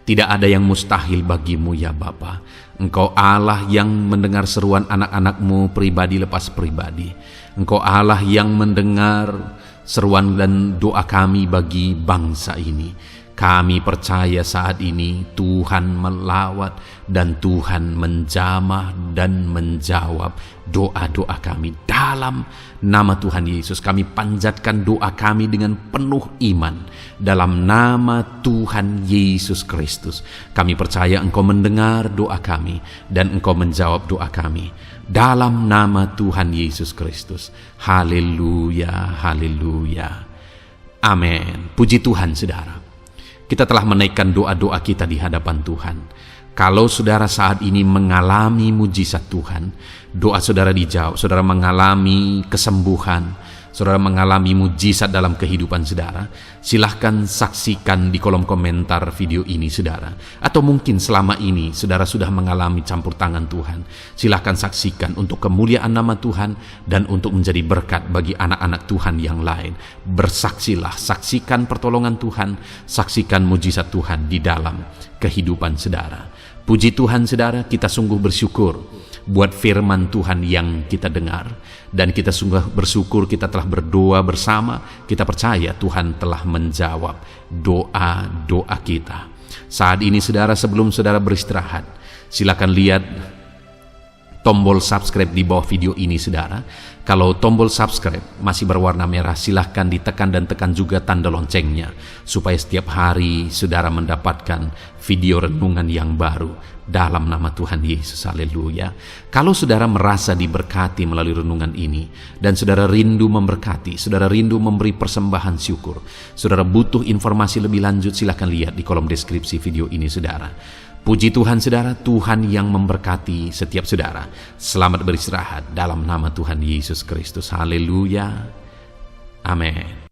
[SPEAKER 1] Tidak ada yang mustahil bagi-Mu ya Bapa. Engkau Allah yang mendengar seruan anak-anak-Mu pribadi lepas pribadi. Engkau Allah yang mendengar seruan dan doa kami bagi bangsa ini. Kami percaya saat ini Tuhan melawat dan Tuhan menjamah dan menjawab doa-doa kami. Dalam nama Tuhan Yesus kami panjatkan doa kami dengan penuh iman. Dalam nama Tuhan Yesus Kristus kami percaya Engkau mendengar doa kami dan Engkau menjawab doa kami. Dalam nama Tuhan Yesus Kristus. Haleluya, haleluya. Amin. Puji Tuhan saudara. Kita telah menaikkan doa-doa kita di hadapan Tuhan. Kalau saudara saat ini mengalami mujizat Tuhan, doa saudara dijawab, saudara mengalami kesembuhan, saudara mengalami mujizat dalam kehidupan saudara, silahkan saksikan di kolom komentar video ini saudara. Atau mungkin selama ini saudara sudah mengalami campur tangan Tuhan, silahkan saksikan untuk kemuliaan nama Tuhan dan untuk menjadi berkat bagi anak-anak Tuhan yang lain. Bersaksilah, saksikan pertolongan Tuhan, saksikan mujizat Tuhan di dalam kehidupan saudara. Puji Tuhan saudara, kita sungguh bersyukur buat firman Tuhan yang kita dengar. Dan kita sungguh bersyukur kita telah berdoa bersama. Kita percaya Tuhan telah menjawab doa-doa kita. Saat ini saudara, sebelum saudara beristirahat, silakan lihat tombol subscribe di bawah video ini saudara. Kalau tombol subscribe masih berwarna merah, silahkan ditekan dan tekan juga tanda loncengnya, supaya setiap hari saudara mendapatkan video renungan yang baru dalam nama Tuhan Yesus. Haleluya. Kalau saudara merasa diberkati melalui renungan ini, dan saudara rindu memberkati, saudara rindu memberi persembahan syukur, saudara butuh informasi lebih lanjut, silahkan lihat di kolom deskripsi video ini saudara. Puji Tuhan saudara, Tuhan yang memberkati setiap saudara. Selamat beristirahat dalam nama Tuhan Yesus Kristus. Haleluya. Amin.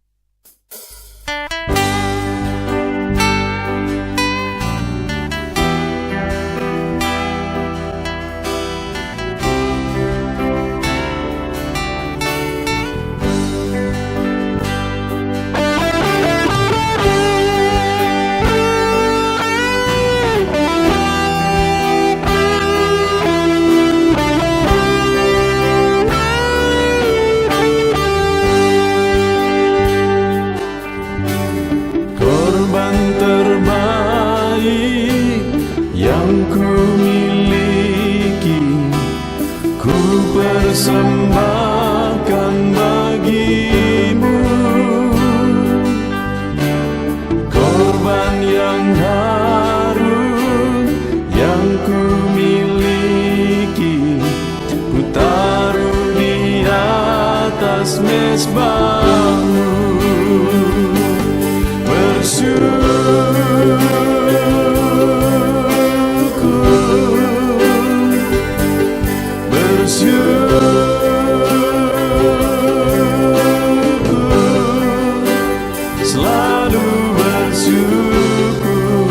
[SPEAKER 2] Persembahkan bagimu korban yang harum yang ku miliki, ku taruh di atas mezbahmu. Selalu bersyukur,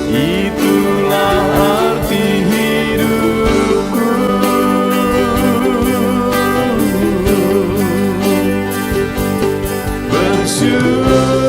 [SPEAKER 2] itulah arti hidupku. Bersyukur.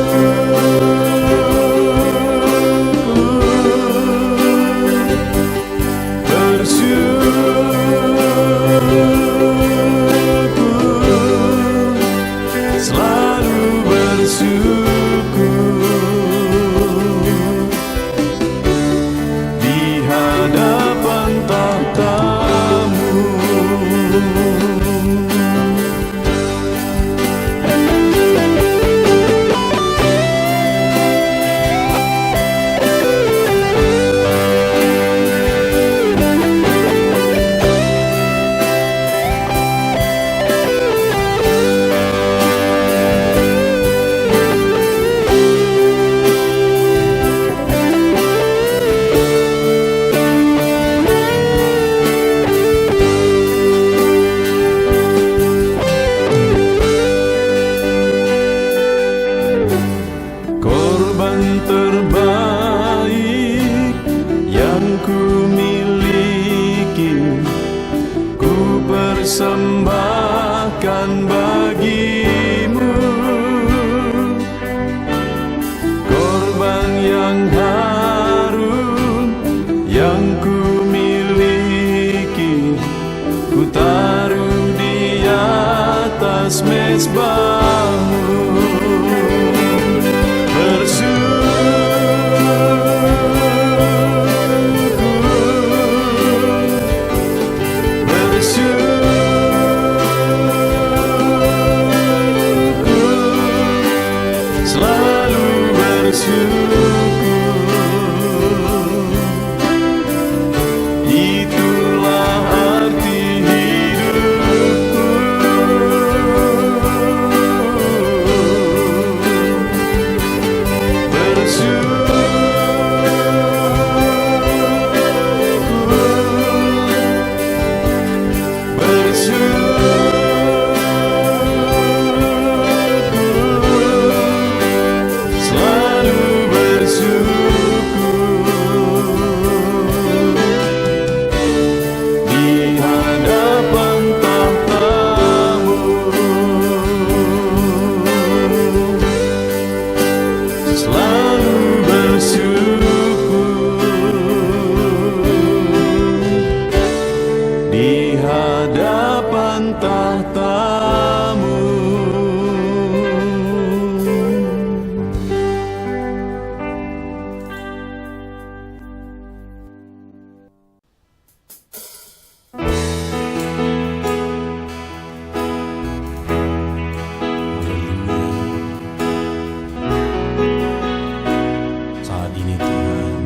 [SPEAKER 2] Saat ini Tuhan,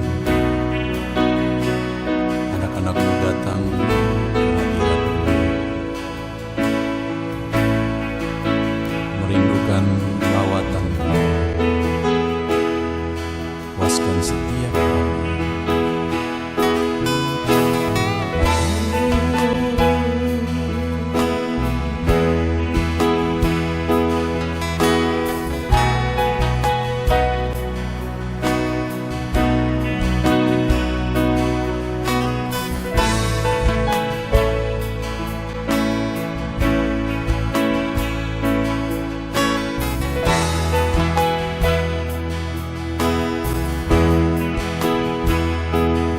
[SPEAKER 2] anak-anak-Mu datang ke hadirat-Mu, merindukan lawatan-Mu. Puaskan setiap kami.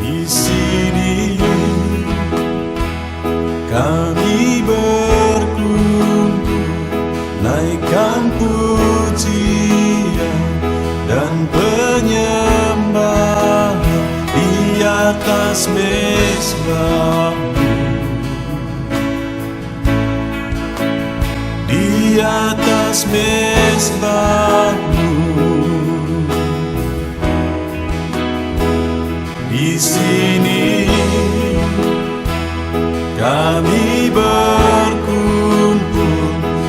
[SPEAKER 2] Di sini kami berkumpul, naikkan pujian dan penyembahan di atas mezbah-Mu, di atas mezbah-Mu. Di sini kami berkumpul,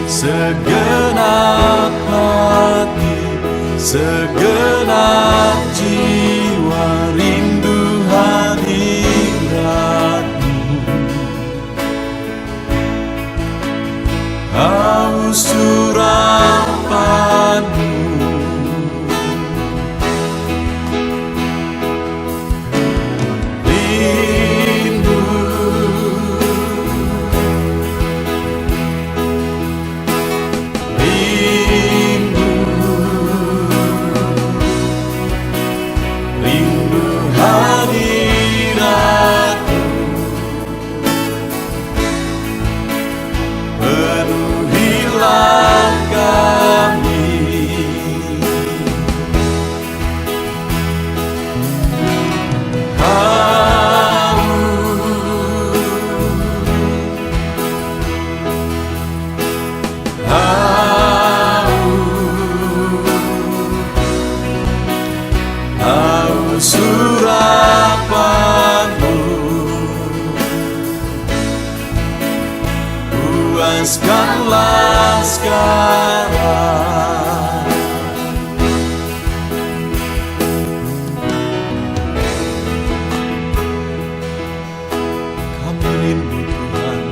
[SPEAKER 2] segenap hati, segenap jiwa, rindu hadirat-Mu. Haus urapan-Mu, rindu hadirat-Mu. Penuhilah kami. Haus urapan-Mu, puaskanlah sekarang. Kami rindu Tuhan,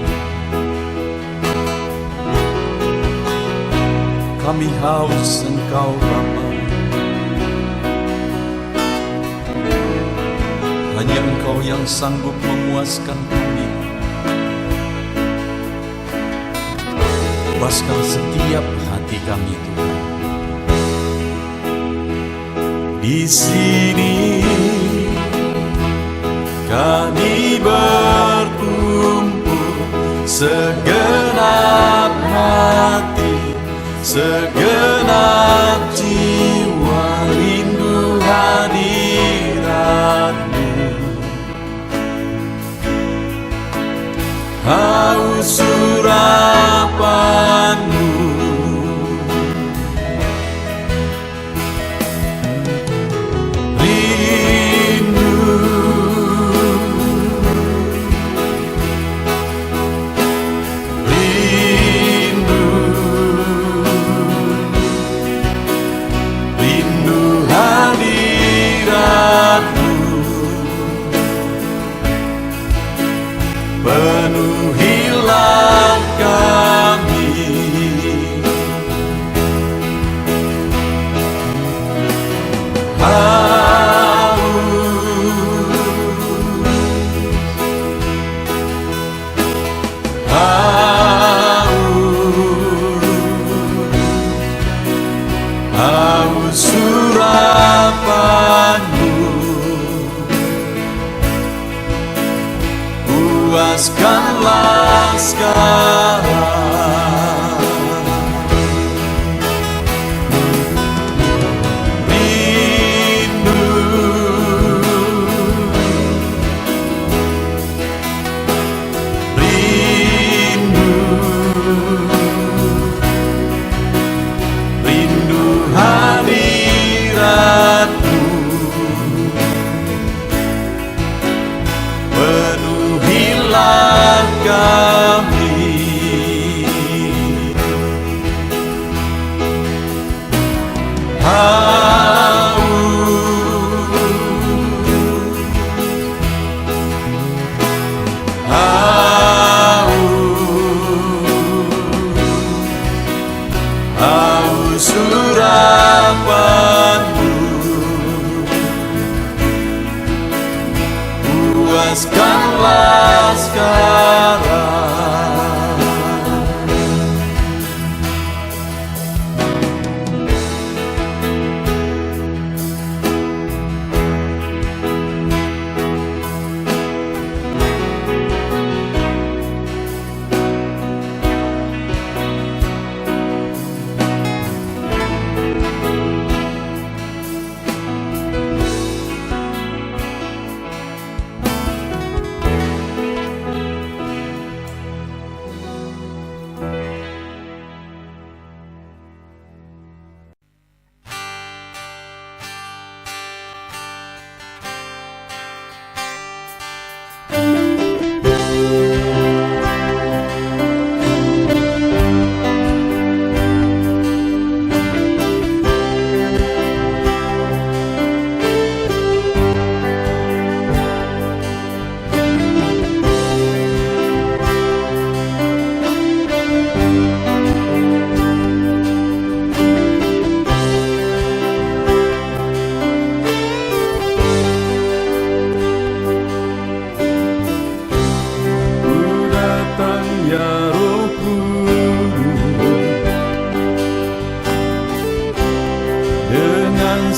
[SPEAKER 2] kami haus Engkau Bapa. Hanya Engkau yang sanggup memuaskan kami. Puaskan setiap hati kami Tuhan. Di sini kami berkumpul, segenap hati, segenap jiwa, rindu hadirat-Mu. Haus urapan-Mu, rindu, rindu, rindu hadirat-Mu. Penuhilah kami. Haus urapan-Mu, puaskanlah sekarang. Rindu, kami. Haus urapanmu, puaskanlah sekarang.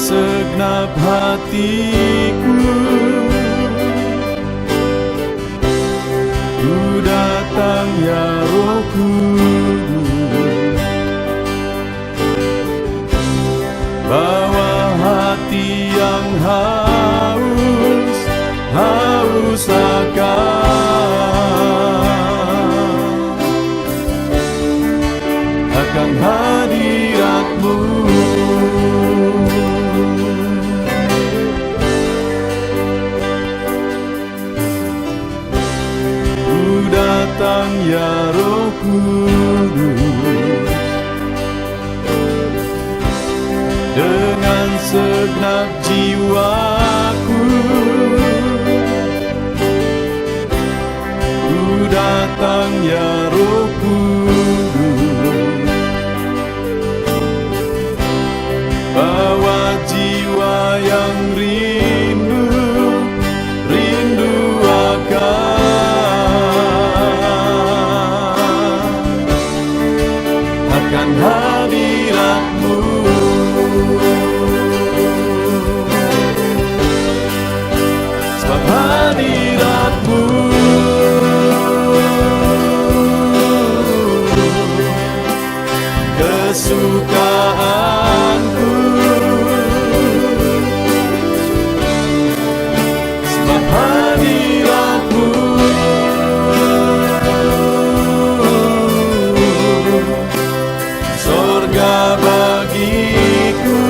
[SPEAKER 2] Segenap hatiku, ku datang ya Roh Kudus, bawa hati yang haus akan hadirat-Mu. Datang ya Roh Kudus, dengan segenap jiwaku, ku datang ya Roh Kudus, bawa jiwa yang rindu akan hadirat-Mu. Sebab hadirat-Mu kesukaanku. Sebab hadirat-Mu surga bagiku.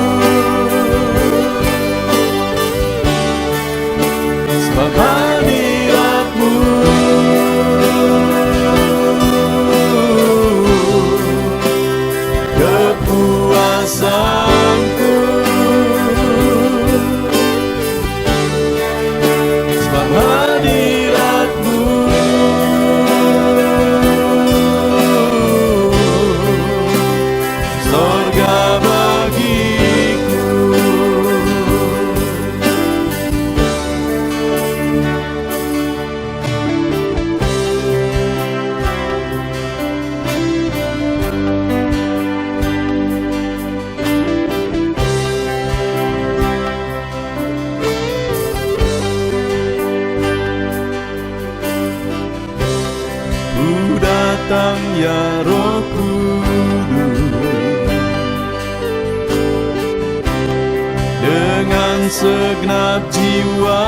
[SPEAKER 2] Sebab hadirat-Mu kepuasanku. Sebab hadirat-Mu surga bagiku. Ku datang ya Roh Kudus, dengan segenap jiwa